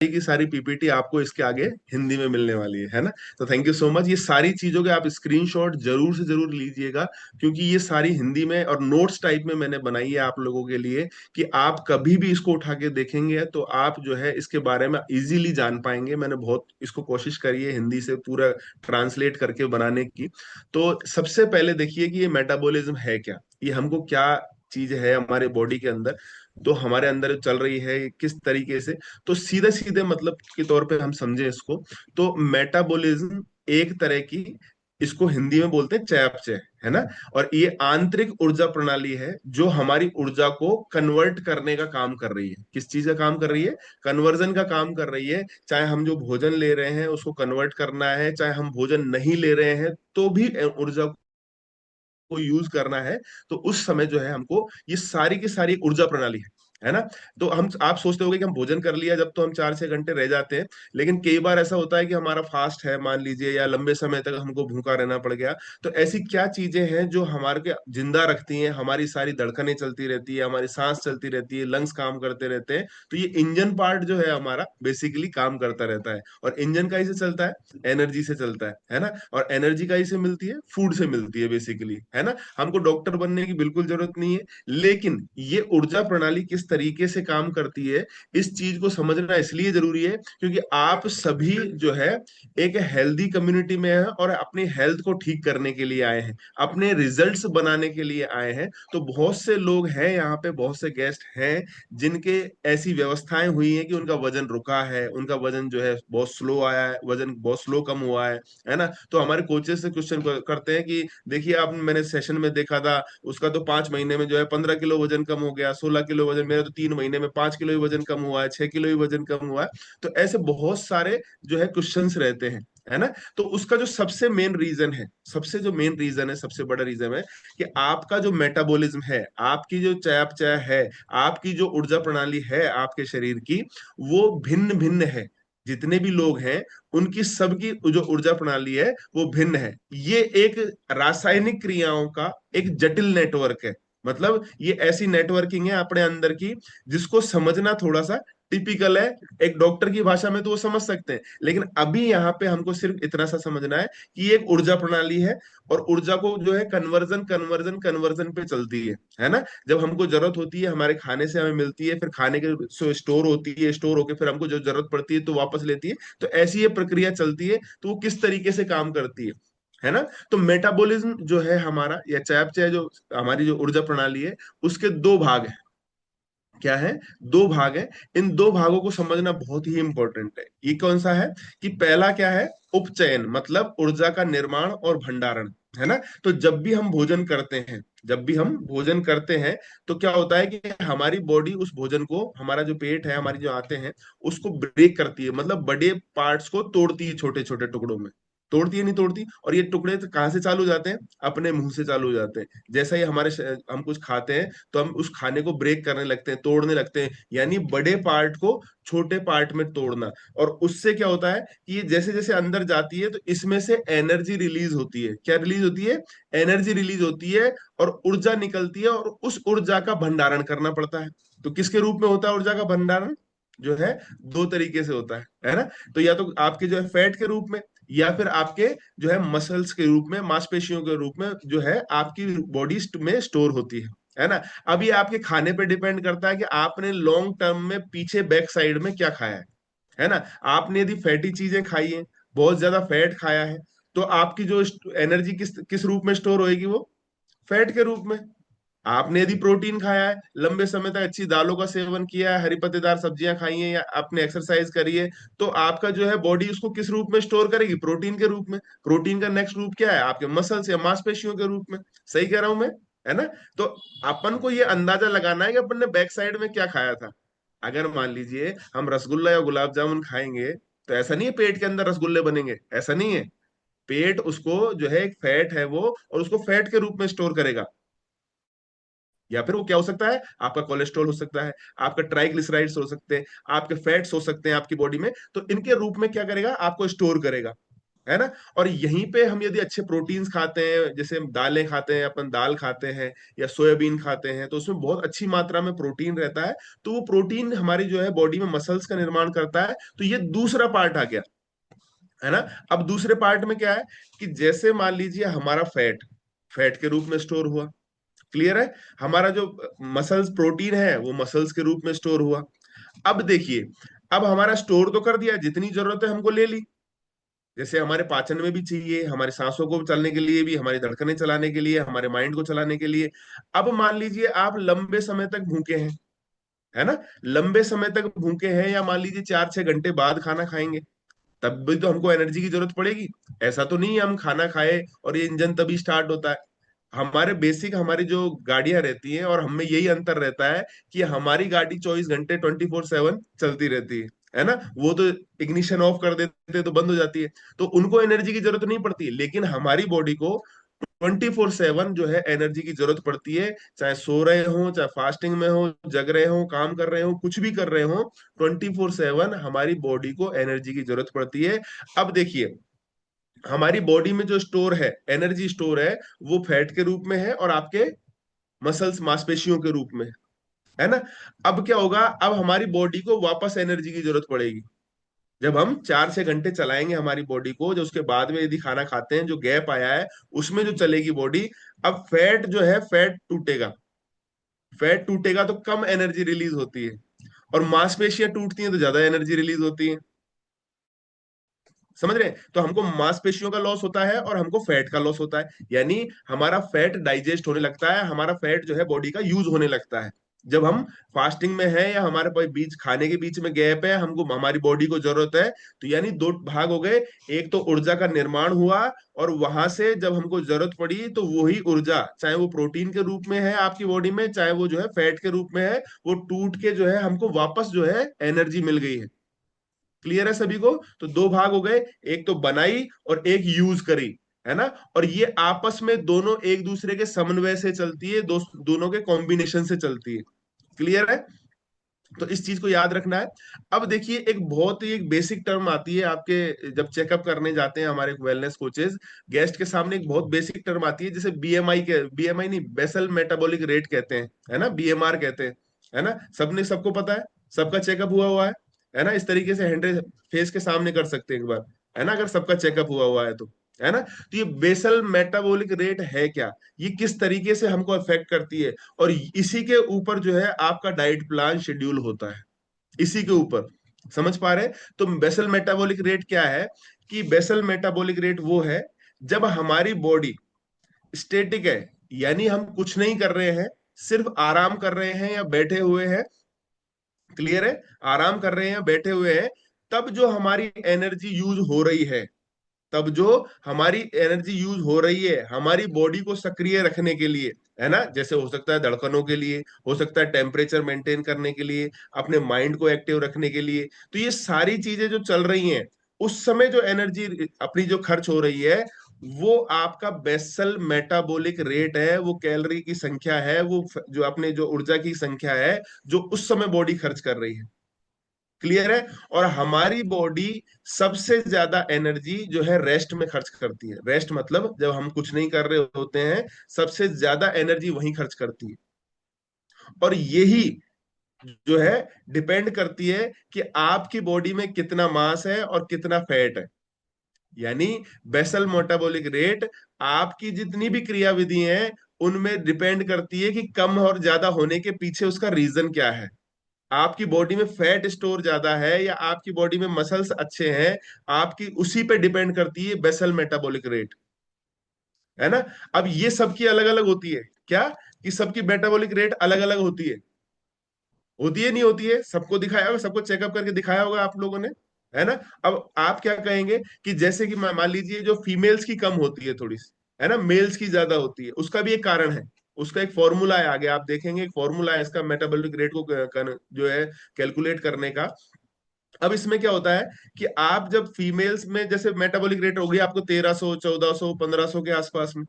की सारी पीपीटी आपको इसके आगे हिंदी में मिलने वाली है ना। तो थैंक यू सो मच। ये सारी चीजों के आप स्क्रीनशॉट जरूर से जरूर लीजिएगा, क्योंकि ये सारी हिंदी में और नोट्स टाइप में मैंने बनाई है आप लोगों के लिए, कि आप कभी भी इसको उठा के देखेंगे तो आप जो है इसके बारे में इजीली जान पाएंगे। मैंने बहुत इसको कोशिश करी है हिंदी से पूरा ट्रांसलेट करके बनाने की। तो सबसे पहले देखिए कि ये मेटाबॉलिज्म है क्या, ये हमको क्या चीज है हमारे बॉडी के अंदर, तो हमारे अंदर चल रही है किस तरीके से। तो सीधे सीधे मतलब के तौर पे हम समझे इसको, तो मेटाबॉलिज्म एक तरह की, इसको हिंदी में बोलते हैं चयापचय, है ना। और ये आंतरिक ऊर्जा प्रणाली है जो हमारी ऊर्जा को कन्वर्ट करने का काम कर रही है। किस चीज का काम कर रही है? कन्वर्जन का काम कर रही है। चाहे हम जो भोजन ले रहे हैं उसको कन्वर्ट करना है, चाहे हम भोजन नहीं ले रहे हैं तो भी ऊर्जा को यूज करना है, तो उस समय जो है हमको ये सारी की सारी ऊर्जा प्रणाली है ना। तो हम आप सोचते होंगे कि हम भोजन कर लिया जब तो हम 4-6 घंटे रह जाते हैं, लेकिन कई बार ऐसा होता है कि हमारा फास्ट है मान लीजिए, या लंबे समय तक हमको भूखा रहना पड़ गया। तो ऐसी क्या चीजें हैं जो हमारे के जिंदा रखती हैं, हमारी सारी धड़कनें चलती रहती है, हमारी सांस चलती रहती है, लंग्स काम करते रहते हैं। तो ये इंजन पार्ट जो है हमारा बेसिकली काम करता रहता है। और इंजन का से चलता है, एनर्जी से चलता है ना। और एनर्जी का से मिलती है, फूड से मिलती है बेसिकली, है ना। हमको डॉक्टर बनने की बिल्कुल जरूरत नहीं है, लेकिन ये ऊर्जा प्रणाली किस तरीके से काम करती है इस चीज को समझना इसलिए जरूरी है क्योंकि आप सभी जो है एक हेल्दी कम्युनिटी में है और अपनी हेल्थ को ठीक करने के लिए आए हैं, अपने रिजल्ट्स बनाने के लिए आए हैं। तो बहुत से लोग हैं यहाँ पे, बहुत से गेस्ट हैं जिनके ऐसी व्यवस्थाएं हुई हैं कि उनका वजन रुका है, उनका वजन जो है बहुत स्लो आया है, वजन बहुत स्लो कम हुआ है ना। तो हमारे कोचेस से क्वेश्चन करते हैं कि देखिए आप, मैंने सेशन में देखा था उसका तो 5 महीने में जो है 15 किलो वजन कम हो गया, 16 किलो वजन, मेरा तो 3 महीने में 5 किलो ही वजन कम हुआ है, 6 किलो ही वजन कम हुआ है। तो ऐसे बहुत सारे जो है क्वेश्चंस रहते हैं, है ना। तो उसका जो सबसे मेन रीजन है, सबसे जो मेन रीजन है, सबसे बड़ा रीजन है कि आपका जो मेटाबॉलिज्म है, आपकी जो चयापचय है, आपकी जो ऊर्जा प्रणाली है आपके शरीर की, वो भिन्न भिन्न है। जितने भी लोग हैं उनकी सबकी जो ऊर्जा प्रणाली है वो भिन्न है। ये एक रासायनिक क्रियाओं का एक जटिल नेटवर्क है। मतलब ये ऐसी नेटवर्किंग है अपने अंदर की जिसको समझना थोड़ा सा टिपिकल है। एक डॉक्टर की भाषा में तो वो समझ सकते हैं, लेकिन अभी यहाँ पे हमको सिर्फ इतना सा समझना है कि ये एक ऊर्जा प्रणाली है, और ऊर्जा को जो है कन्वर्जन कन्वर्जन कन्वर्जन पे चलती है ना। जब हमको जरूरत होती है हमारे खाने से हमें मिलती है, फिर खाने के स्टोर होती है, स्टोर होके फिर हमको जो जरूरत पड़ती है तो वापस लेती है। तो ऐसी ये प्रक्रिया चलती है। तो वो किस तरीके से काम करती है ना। तो मेटाबॉलिज्म जो है हमारा, या चयापचय जो हमारी जो ऊर्जा प्रणाली है, उसके दो भाग हैं। क्या है? दो भाग है। इन दो भागों को समझना बहुत ही इंपॉर्टेंट है। ये कौन सा है? कि पहला क्या है? उपचयन, मतलब ऊर्जा का निर्माण और भंडारण, है ना। तो जब भी हम भोजन करते हैं, जब भी हम भोजन करते हैं, तो क्या होता है कि हमारी बॉडी उस भोजन को, हमारा जो पेट है, हमारी जो आते हैं, उसको ब्रेक करती है, मतलब बड़े पार्ट्स को तोड़ती है छोटे छोटे टुकड़ों में। तोड़ती है नहीं तोड़ती? और ये टुकड़े तो कहाँ से चालू हो जाते हैं? अपने मुंह से चालू हो जाते हैं। जैसा ही हम कुछ खाते हैं तो हम उस खाने को ब्रेक करने लगते हैं, तोड़ने लगते हैं, यानी बड़े पार्ट को छोटे पार्ट में तोड़ना। और उससे क्या होता है कि ये जैसे जैसे अंदर जाती है तो इसमें से एनर्जी रिलीज होती है। क्या रिलीज होती है? एनर्जी रिलीज होती है, और ऊर्जा निकलती है, और उस ऊर्जा का भंडारण करना पड़ता है। तो किसके रूप में होता है ऊर्जा का भंडारण? जो है दो तरीके से होता है ना। तो या तो आपके जो है फैट के रूप में, या फिर आपके जो है मसल्स के रूप में, मांसपेशियों के रूप में जो है आपकी बॉडी में स्टोर होती है ना। अब ये आपके खाने पे डिपेंड करता है कि आपने लॉन्ग टर्म में पीछे बैक साइड में क्या खाया है ना। आपने यदि फैटी चीजें खाई हैं, बहुत ज्यादा फैट खाया है, तो आपकी जो एनर्जी किस किस रूप में स्टोर होएगी? वो फैट के रूप में। आपने यदि प्रोटीन खाया है, लंबे समय तक अच्छी दालों का सेवन किया है, हरी पत्तेदार सब्जियां खाई हैं, या आपने एक्सरसाइज करी है, तो आपका जो है बॉडी उसको किस रूप में स्टोर करेगी? प्रोटीन के रूप में। प्रोटीन का नेक्स्ट रूप क्या है? आपके मसल्स या मांसपेशियों के रूप में। सही कह रहा हूं मैं? है ना। तो अपन को ये अंदाजा लगाना है कि अपन ने बैक साइड में क्या खाया था। अगर मान लीजिए हम रसगुल्ला या गुलाब जामुन खाएंगे, तो ऐसा नहीं है पेट के अंदर रसगुल्ले बनेंगे, ऐसा नहीं है। पेट उसको जो है, एक फैट है वो, और उसको फैट के रूप में स्टोर करेगा। या फिर वो क्या हो सकता है? आपका कोलेस्ट्रॉल हो सकता है, आपका ट्राइग्लिसराइड्स हो सकते हैं, आपके फैट्स हो सकते हैं आपकी बॉडी में। तो इनके रूप में क्या करेगा? आपको स्टोर करेगा, है ना। और यहीं पे हम यदि अच्छे प्रोटीन्स खाते हैं, जैसे हम दालें खाते हैं, अपन दाल खाते हैं या सोयाबीन खाते हैं, तो उसमें बहुत अच्छी मात्रा में प्रोटीन रहता है। तो वो प्रोटीन हमारी जो है बॉडी में मसल्स का निर्माण करता है। तो ये दूसरा पार्ट आ गया, है ना। अब दूसरे पार्ट में क्या है कि जैसे मान लीजिए हमारा फैट फैट के रूप में स्टोर हुआ, क्लियर है। हमारा जो मसल्स प्रोटीन है वो मसल्स के रूप में स्टोर हुआ। अब देखिए, अब हमारा स्टोर तो कर दिया, जितनी जरूरत है हमको ले ली। जैसे हमारे पाचन में भी चाहिए, हमारे सांसों को चलने के लिए भी, हमारी धड़कनें चलाने के लिए, हमारे माइंड को चलाने के लिए। अब मान लीजिए आप लंबे समय तक भूखे हैं, है ना। लंबे समय तक भूखे हैं, या मान लीजिए 4-6 घंटे बाद खाना खाएंगे, तब भी तो हमको एनर्जी की जरूरत पड़ेगी। ऐसा तो नहीं है हम खाना खाए और ये इंजन तभी स्टार्ट होता है। हमारे बेसिक हमारी जो गाड़ियां रहती हैं और हमें यही अंतर रहता है कि हमारी गाड़ी 24 घंटे 24/7 चलती रहती है ना। वो तो इग्निशन ऑफ कर देते हैं तो बंद हो जाती है, तो उनको एनर्जी की जरूरत नहीं पड़ती। लेकिन हमारी बॉडी को 24/7 जो है एनर्जी की जरूरत पड़ती है। चाहे सो रहे हो, चाहे फास्टिंग में हो, जग रहे हो, काम कर रहे हो, कुछ भी कर रहे हो, 24/7 हमारी बॉडी को एनर्जी की जरूरत पड़ती है। अब देखिए, हमारी बॉडी में जो स्टोर है, एनर्जी स्टोर है, वो फैट के रूप में है और आपके मसल्स मांसपेशियों के रूप में है ना। अब क्या होगा, अब हमारी बॉडी को वापस एनर्जी की जरूरत पड़ेगी। जब हम 4-6 घंटे चलाएंगे हमारी बॉडी को, जो उसके बाद में यदि खाना खाते हैं, जो गैप आया है उसमें जो चलेगी बॉडी। अब फैट जो है, फैट टूटेगा। फैट टूटेगा तो कम एनर्जी रिलीज होती है, और मांसपेशियां टूटती हैं तो ज्यादा एनर्जी रिलीज होती है। समझ रहे हैं। तो हमको मांसपेशियों का लॉस होता है और हमको फैट का लॉस होता है, यानी हमारा फैट डाइजेस्ट होने लगता है, हमारा फैट जो है बॉडी का यूज होने लगता है। जब हम फास्टिंग में है या हमारे पास बीच खाने के बीच में गैप है, हमको हमारी बॉडी को जरूरत है। तो यानी दो भाग हो गए। एक तो ऊर्जा का निर्माण हुआ, और वहां से जब हमको जरूरत पड़ी तो वही ऊर्जा, चाहे वो प्रोटीन के रूप में है आपकी बॉडी में, चाहे वो जो है फैट के रूप में है, वो टूट के जो है हमको वापस जो है एनर्जी मिल गई है। क्लियर है सभी को। तो दो भाग हो गए, एक तो बनाई और एक यूज करी, है ना। और ये आपस में दोनों एक दूसरे के समन्वय से चलती है, दोनों के कॉम्बिनेशन से चलती है। क्लियर है। तो इस चीज को याद रखना है। अब देखिए, एक बहुत ही एक बेसिक टर्म आती है आपके जब चेकअप करने जाते हैं हमारे वेलनेस कोचेस, गेस्ट के सामने एक बहुत बेसिक टर्म आती है, जैसे बीएमआई के, बीएमआई नहीं, बेसल मेटाबॉलिक रेट कहते हैं, है ना, बीएमआर कहते हैं, है ना। सबने सबको पता है, सबका चेकअप हुआ हुआ है ना। इस तरीके से हैंड्रे फेस के सामने कर सकते हैं एक बार, है ना, अगर सबका चेकअप हुआ हुआ है तो, है ना। तो ये बेसल मेटाबॉलिक रेट है क्या, ये किस तरीके से हमको अफेक्ट करती है, और इसी के ऊपर जो है आपका डाइट प्लान शेड्यूल होता है, इसी के ऊपर। समझ पा रहे हैं। तो बेसल मेटाबॉलिक रेट क्या है, कि बेसल मेटाबॉलिक रेट वो है जब हमारी बॉडी स्टेटिक है, यानी हम कुछ नहीं कर रहे हैं, सिर्फ आराम कर रहे हैं या बैठे हुए हैं। क्लियर है। आराम कर रहे हैं या बैठे हुए हैं, तब जो हमारी एनर्जी यूज हो रही है, तब जो हमारी एनर्जी यूज हो रही है हमारी बॉडी को सक्रिय रखने के लिए, है ना, जैसे हो सकता है धड़कनों के लिए, हो सकता है टेम्परेचर मेंटेन करने के लिए, अपने माइंड को एक्टिव रखने के लिए। तो ये सारी चीजें जो चल रही हैं, उस समय जो एनर्जी अपनी जो खर्च हो रही है, वो आपका बेसल मेटाबॉलिक रेट है, वो कैलोरी की संख्या है, वो जो अपने जो ऊर्जा की संख्या है, जो उस समय बॉडी खर्च कर रही है। क्लियर है। और हमारी बॉडी सबसे ज्यादा एनर्जी जो है रेस्ट में खर्च करती है। रेस्ट मतलब जब हम कुछ नहीं कर रहे होते हैं, सबसे ज्यादा एनर्जी वहीं खर्च करती है। और यही जो है डिपेंड करती है कि आपकी बॉडी में कितना मास है और कितना फैट है। यानी बेसल मेटाबॉलिक रेट आपकी जितनी भी क्रियाविधि हैं उनमें डिपेंड करती है कि कम और ज्यादा होने के पीछे उसका रीजन क्या है। आपकी बॉडी में फैट स्टोर ज्यादा है या आपकी बॉडी में मसल्स अच्छे हैं, आपकी उसी पे डिपेंड करती है बेसल मेटाबॉलिक रेट, है ना। अब ये सबकी अलग अलग होती है क्या, कि सबकी मेटाबॉलिक रेट अलग अलग होती है नहीं होती है, सबको दिखाया होगा, सबको चेकअप करके दिखाया होगा आप लोगों ने, है ना। अब आप क्या कहेंगे कि जैसे कि मान लीजिए जो फीमेल्स की कम होती है थोड़ी सी, है ना, मेल्स की ज्यादा होती है, उसका भी एक कारण है। उसका एक फॉर्मूला है, आगे आप देखेंगे एक फॉर्मूला है इसका मेटाबॉलिक रेट को जो है कैलकुलेट करने का। अब इसमें क्या होता है कि आप जब फीमेल्स में जैसे मेटाबॉलिक रेट होगी आपको 1300 1400 1500 के आसपास में,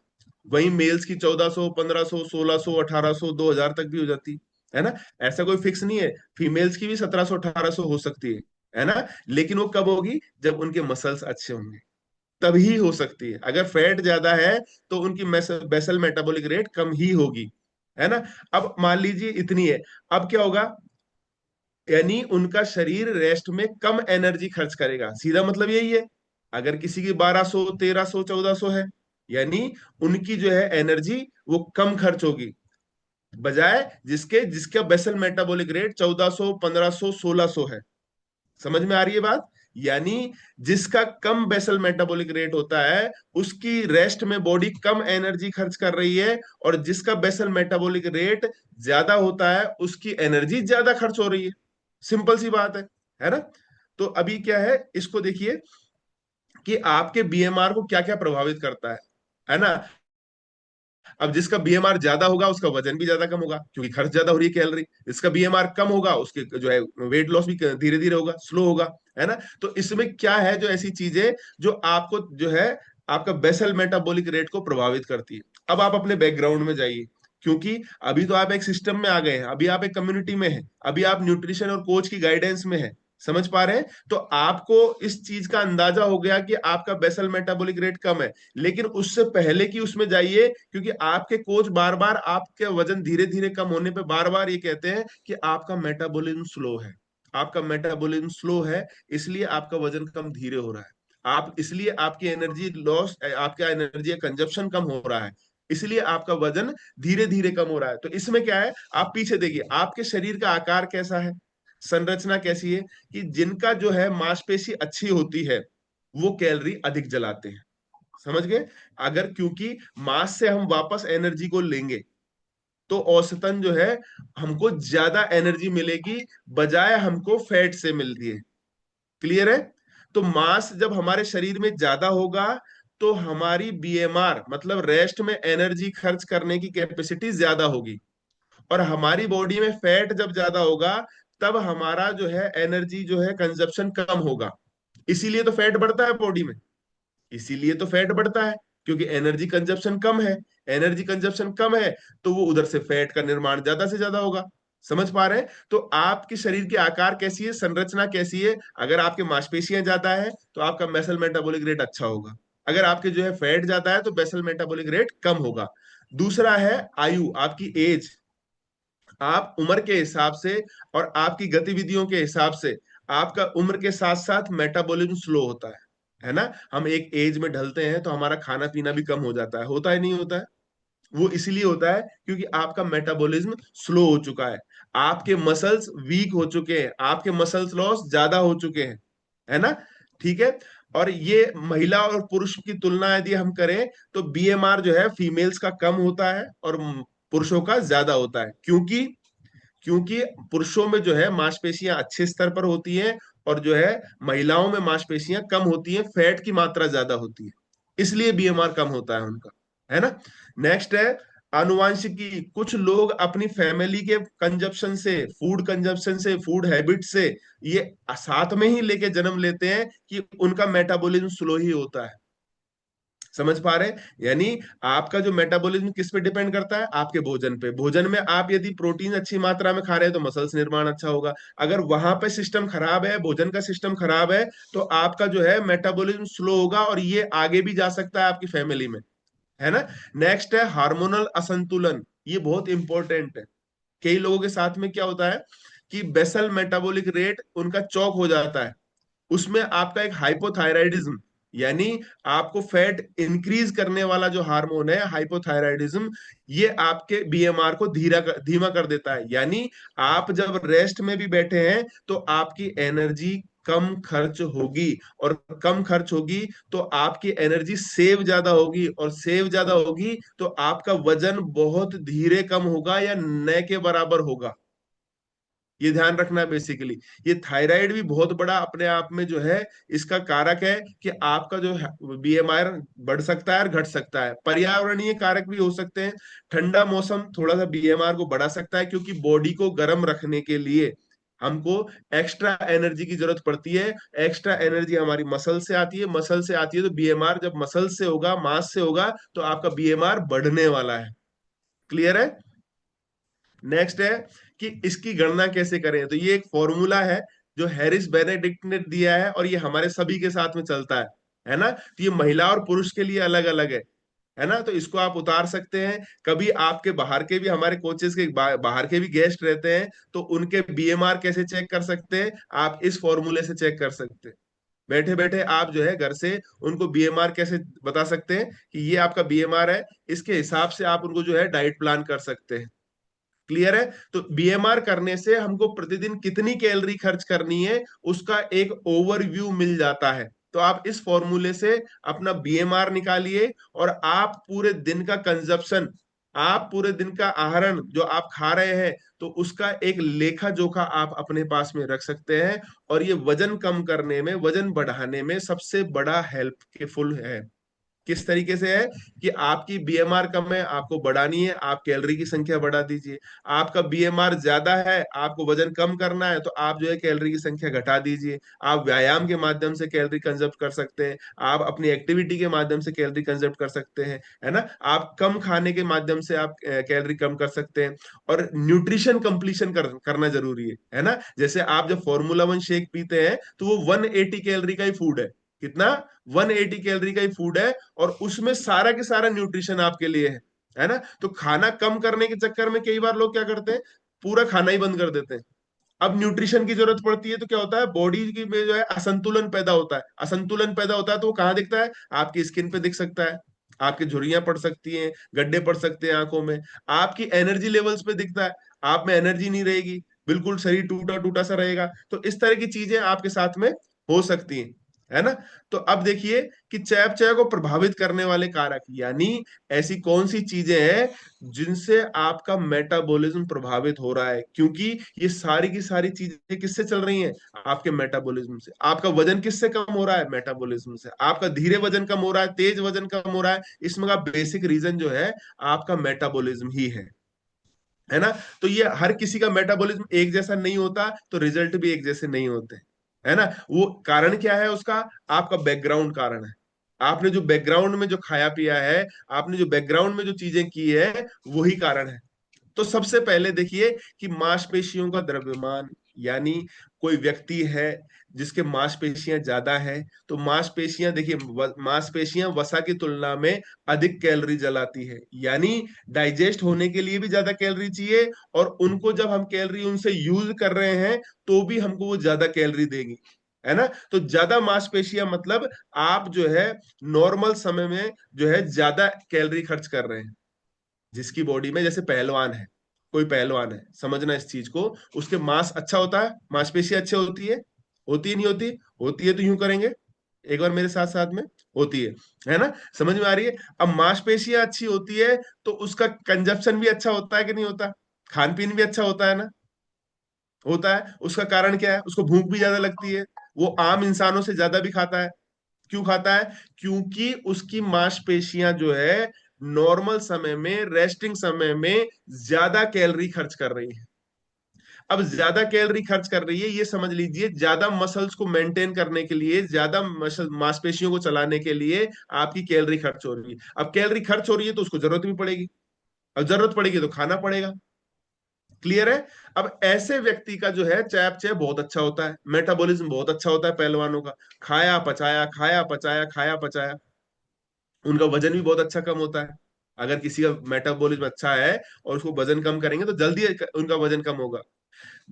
वहीं मेल्स की 1400 1500 1600 1800 2000 तक भी हो जाती है ना। ऐसा कोई फिक्स नहीं है। फीमेल्स की भी 1700 1800 हो सकती है ना। लेकिन वो कब होगी, जब उनके मसल्स अच्छे होंगे। तभी हो सकती है। अगर फैट ज्यादा है तो उनकी बेसल मेटाबॉलिक रेट कम ही होगी, है ना। अब मान लीजिए इतनी है, अब क्या होगा, यानी उनका शरीर रेस्ट में कम एनर्जी खर्च करेगा, सीधा मतलब यही है। अगर किसी की 1200 1300 1400 है, यानी उनकी जो है एनर्जी वो कम खर्च होगी, बजाय जिसके जिसका बेसल मेटाबॉलिक रेट 1400 1500 1600 है। समझ में आ रही है बात। यानी जिसका कम बेसल मेटाबॉलिक रेट होता है उसकी रेस्ट में बॉडी कम एनर्जी खर्च कर रही है, और जिसका बेसल मेटाबॉलिक रेट ज्यादा होता है उसकी एनर्जी ज्यादा खर्च हो रही है। सिंपल सी बात है ना। तो अभी क्या है, इसको देखिए कि आपके बीएमआर को क्या क्या प्रभावित करता है ना। अब जिसका बीएमआर ज्यादा होगा उसका वजन भी ज्यादा कम होगा, क्योंकि खर्च ज्यादा हो रही है कैलोरी। जिसका बीएमआर कम होगा उसके जो है वेट लॉस भी धीरे धीरे होगा, स्लो होगा, है ना। तो इसमें क्या है, जो ऐसी चीजें जो आपको जो है आपका बेसल मेटाबॉलिक रेट को प्रभावित करती है। अब आप अपने बैकग्राउंड में जाइए, क्योंकि अभी तो आप एक सिस्टम में आ गए हैं, अभी आप एक कम्युनिटी में हैं, अभी आप न्यूट्रिशन और कोच की गाइडेंस में हैं, समझ पा रहे हैं। तो आपको इस चीज का अंदाजा हो गया कि आपका बेसल मेटाबॉलिक रेट कम है। लेकिन उससे पहले कि उसमें जाइए, क्योंकि आपके कोच बार बार आपके वजन धीरे धीरे कम होने पे बार बार ये कहते हैं कि आपका मेटाबॉलिज्म स्लो है, आपका मेटाबॉलिज्म स्लो है, इसलिए आपका वजन कम धीरे हो रहा है। आप इसलिए आपकी एनर्जी लॉस, आपका एनर्जी कंजप्शन कम हो रहा है, इसलिए आपका वजन धीरे धीरे कम हो रहा है। तो इसमें क्या है, आप पीछे देखिए आपके शरीर का आकार कैसा है, संरचना कैसी है, कि जिनका जो है मांसपेशी अच्छी होती है वो कैलोरी अधिक जलाते हैं। समझ गए। अगर क्योंकि मांस से हम वापस एनर्जी को लेंगे तो औसतन जो है हमको ज्यादा एनर्जी मिलेगी, बजाय हमको फैट से मिलती है। क्लियर है। तो मास जब हमारे शरीर में ज्यादा होगा तो हमारी बीएमआर मतलब रेस्ट में एनर्जी खर्च करने की कैपेसिटी ज्यादा होगी, और हमारी बॉडी में फैट जब ज्यादा होगा तब हमारा जो है एनर्जी जो है कंजप्शन कम होगा। इसीलिए तो फैट बढ़ता है बॉडी में, इसीलिए तो फैट बढ़ता है, क्योंकि एनर्जी कंजप्शन कम है। एनर्जी कंजप्शन कम है तो वो उधर से फैट का निर्माण ज्यादा से ज्यादा होगा। समझ पा रहे हैं। तो आपके शरीर के आकार कैसी है, संरचना कैसी है, अगर आपके मांसपेशियां ज्यादा है तो आपका बेसल मेटाबॉलिक रेट अच्छा होगा। अगर आपके जो है फैट ज्यादा है तो बेसल मेटाबॉलिक रेट कम होगा। दूसरा है आयु, आपकी एज। आप उम्र के हिसाब से और आपकी गतिविधियों के हिसाब से आपका उम्र के साथ साथ मेटाबॉलिज्म स्लो होता है ना। हम एक एज में ढलते हैं तो हमारा खाना पीना भी कम हो जाता है, होता है नहीं होता है। वो इसलिए होता है क्योंकि आपका मेटाबॉलिज्म स्लो हो चुका है, आपके मसल्स वीक हो चुके हैं, आपके मसल्स लॉस ज्यादा हो चुके हैं, है ना। ठीक है। और ये महिला और पुरुष की तुलना यदि हम करें तो बीएमआर जो है फीमेल्स का कम होता है और पुरुषों का ज्यादा होता है, क्योंकि क्योंकि पुरुषों में जो है मांसपेशियां अच्छे स्तर पर होती हैं, और जो है महिलाओं में मांसपेशियां कम होती हैं, फैट की मात्रा ज्यादा होती है, इसलिए बीएमआर कम होता है उनका, है ना। नेक्स्ट है आनुवांशिकी। कुछ लोग अपनी फैमिली के कंजप्शन से फूड हैबिट से ये साथ में ही लेके जन्म लेते हैं कि उनका मेटाबॉलिज्म स्लो ही होता है। समझ पा रहे हैं। यानी आपका जो मेटाबॉलिज्म किस पे डिपेंड करता है, आपके भोजन पे। भोजन में आप यदि प्रोटीन अच्छी मात्रा में खा रहे हैं तो मसल्स निर्माण अच्छा होगा। अगर वहां पे सिस्टम खराब है, भोजन का सिस्टम खराब है, तो आपका जो है मेटाबॉलिज्म स्लो होगा, और ये आगे भी जा सकता है आपकी फैमिली में, है ना। नेक्स्ट है हार्मोनल असंतुलन। ये बहुत इंपॉर्टेंट है। कई लोगों के साथ में क्या होता है कि बेसल मेटाबॉलिक रेट उनका चौक हो जाता है, उसमें आपका एक हाइपोथायराइडिज्म, यानी आपको फैट इंक्रीज करने वाला जो हार्मोन है हाइपोथायराइडिज्म, ये आपके बीएमआर को धीमा कर देता है। यानी आप जब रेस्ट में भी बैठे हैं तो आपकी एनर्जी कम खर्च होगी, और कम खर्च होगी तो आपकी एनर्जी सेव ज्यादा होगी, और सेव ज्यादा होगी तो आपका वजन बहुत धीरे कम होगा या न के बराबर होगा। ये ध्यान रखना है बेसिकली। ये थायराइड भी बहुत बड़ा अपने आप में जो है इसका कारक है कि आपका जो बीएमआर बढ़ सकता है और घट सकता है। पर्यावरणीय कारक भी हो सकते हैं। ठंडा मौसम थोड़ा सा बीएमआर को बढ़ा सकता है, क्योंकि बॉडी को गर्म रखने के लिए हमको एक्स्ट्रा एनर्जी की जरूरत पड़ती है। एक्स्ट्रा एनर्जी हमारी मसल से आती है, मसल से आती है तो बीएमआर जब मसल से होगा, मास से होगा, तो आपका बीएमआर बढ़ने वाला है। क्लियर है। नेक्स्ट है कि इसकी गणना कैसे करें। तो ये एक फॉर्मूला है जो हैरिस बेनेडिक्ट ने दिया है, और ये हमारे सभी के साथ में चलता है। है ना। तो ये महिला और पुरुष के लिए अलग अलग है ना। तो इसको आप उतार सकते हैं। कभी आपके बाहर के भी, हमारे कोचेस के बाहर के भी गेस्ट रहते हैं, तो उनके बीएमआर कैसे चेक कर सकते हैं, आप इस फॉर्मूले से चेक कर सकते हैं। बैठे बैठे आप जो है घर से उनको बीएमआर कैसे बता सकते हैं कि ये आपका बीएमआर है, इसके हिसाब से आप उनको जो है डाइट प्लान कर सकते हैं। क्लियर है। तो बीएमआर करने से हमको प्रतिदिन कितनी कैलोरी खर्च करनी है उसका एक ओवरव्यू मिल जाता है। तो आप इस फॉर्मूले से अपना बीएमआर निकालिए, और आप पूरे दिन का कंजप्शन, आप पूरे दिन का आहरण जो आप खा रहे हैं, तो उसका एक लेखा जोखा आप अपने पास में रख सकते हैं। और ये वजन कम करने में, वजन बढ़ाने में सबसे बड़ा हेल्पफुल है। किस तरीके से है कि आपकी बीएमआर कम है, आपको बढ़ानी है, आप कैलोरी की संख्या बढ़ा दीजिए। आपका बीएमआर ज्यादा है, आपको वजन कम करना है, तो आप जो है कैलोरी की संख्या घटा दीजिए। आप व्यायाम के माध्यम से कैलोरी कंजप्ट कर सकते हैं, आप अपनी एक्टिविटी के माध्यम से कैलोरी कंजप्ट कर सकते हैं, है ना। आप कम खाने के माध्यम से आप कैलोरी कम कर सकते हैं। और न्यूट्रिशन कंप्लीशन करना जरूरी है ना। जैसे आप जब फॉर्मूला वन शेक पीते हैं तो वो 180 कैलोरी का ही फूड है। कितना? 180 कैलोरी का ही फूड है, और उसमें सारा के सारा न्यूट्रिशन आपके लिए है ना। तो खाना कम करने के चक्कर में कई बार लोग क्या करते हैं, पूरा खाना ही बंद कर देते हैं। अब न्यूट्रिशन की जरूरत पड़ती है तो क्या होता है, बॉडी की में जो है असंतुलन पैदा होता है। असंतुलन पैदा होता है तो वो कहाँ दिखता है, आपकी स्किन पे दिख सकता है, आपकी झुर्रियां पड़ सकती हैं, गड्ढे पड़ सकते हैं आंखों में, आपकी एनर्जी लेवल्स पे दिखता है, आप में एनर्जी नहीं रहेगी, बिल्कुल शरीर टूटा टूटा सा रहेगा। तो इस तरह की चीजें आपके साथ में हो सकती हैं, है ना। तो अब देखिए कि चयापचय को प्रभावित करने वाले कारक, यानी ऐसी कौन सी चीजें हैं जिनसे आपका मेटाबॉलिज्म प्रभावित हो रहा है, क्योंकि ये सारी की सारी चीजें किससे चल रही हैं, आपके मेटाबॉलिज्म से। आपका वजन किससे कम हो रहा है, मेटाबॉलिज्म से। आपका धीरे वजन कम हो रहा है, तेज वजन कम हो रहा है, इसमें का बेसिक रीजन जो है आपका मेटाबॉलिज्म ही है ना। तो ये हर किसी का मेटाबॉलिज्म एक जैसा नहीं होता, तो रिजल्ट भी एक जैसे नहीं होते, है ना। वो कारण क्या है उसका, आपका बैकग्राउंड कारण है। आपने जो बैकग्राउंड में जो खाया पिया है, आपने जो बैकग्राउंड में जो चीजें की है, वही कारण है। तो सबसे पहले देखिए कि मांसपेशियों का द्रव्यमान, यानी कोई व्यक्ति है जिसके मांसपेशियां ज्यादा है, तो मांसपेशियां देखिए, मांसपेशियां वसा की तुलना में अधिक कैलोरी जलाती है, यानी डाइजेस्ट होने के लिए भी ज्यादा कैलोरी चाहिए, और उनको जब हम कैलोरी उनसे यूज कर रहे हैं तो भी हमको वो ज्यादा कैलोरी देगी, है ना। तो ज्यादा मांसपेशियां मतलब आप जो है नॉर्मल समय में जो है ज्यादा कैलोरी खर्च कर रहे हैं। जिसकी बॉडी में, जैसे पहलवान है, कोई पहलवान है, समझना इस चीज को, उसके मांस अच्छा होता है, मांसपेशियां अच्छी होती है नहीं होती, होती है तो यूं करेंगे एक बार मेरे साथ साथ में, होती है ना। समझ में आ रही है। अब मांसपेशियां अच्छी होती है तो उसका कंजप्शन भी अच्छा होता है कि नहीं होता, खान पीन भी अच्छा होता है ना, होता है। उसका कारण क्या है, उसको भूख भी ज्यादा लगती है, वो आम इंसानों से ज्यादा भी खाता है। क्यों खाता है, क्योंकि उसकी मांसपेशियां जो है नॉर्मल समय में, रेस्टिंग समय में ज्यादा कैलोरी खर्च कर रही है। अब ज्यादा कैलोरी खर्च कर रही है, ये समझ लीजिए ज्यादा मसल्स को मेंटेन करने के लिए, ज्यादा मसल मांसपेशियों को चलाने के लिए आपकी कैलोरी खर्च हो रही है। अब कैलोरी खर्च हो रही है तो उसको जरूरत भी पड़ेगी, अब जरूरत पड़ेगी तो खाना पड़ेगा। क्लियर है। अब ऐसे व्यक्ति का जो है चयापचय बहुत अच्छा होता है, मेटाबॉलिज्म बहुत अच्छा होता है पहलवानों का, खाया पचाया खाया पचाया खाया पचाया, उनका वजन भी बहुत अच्छा कम होता है। अगर किसी का मेटाबॉलिज्म अच्छा है और उसको वजन कम करेंगे तो जल्दी उनका वजन कम होगा।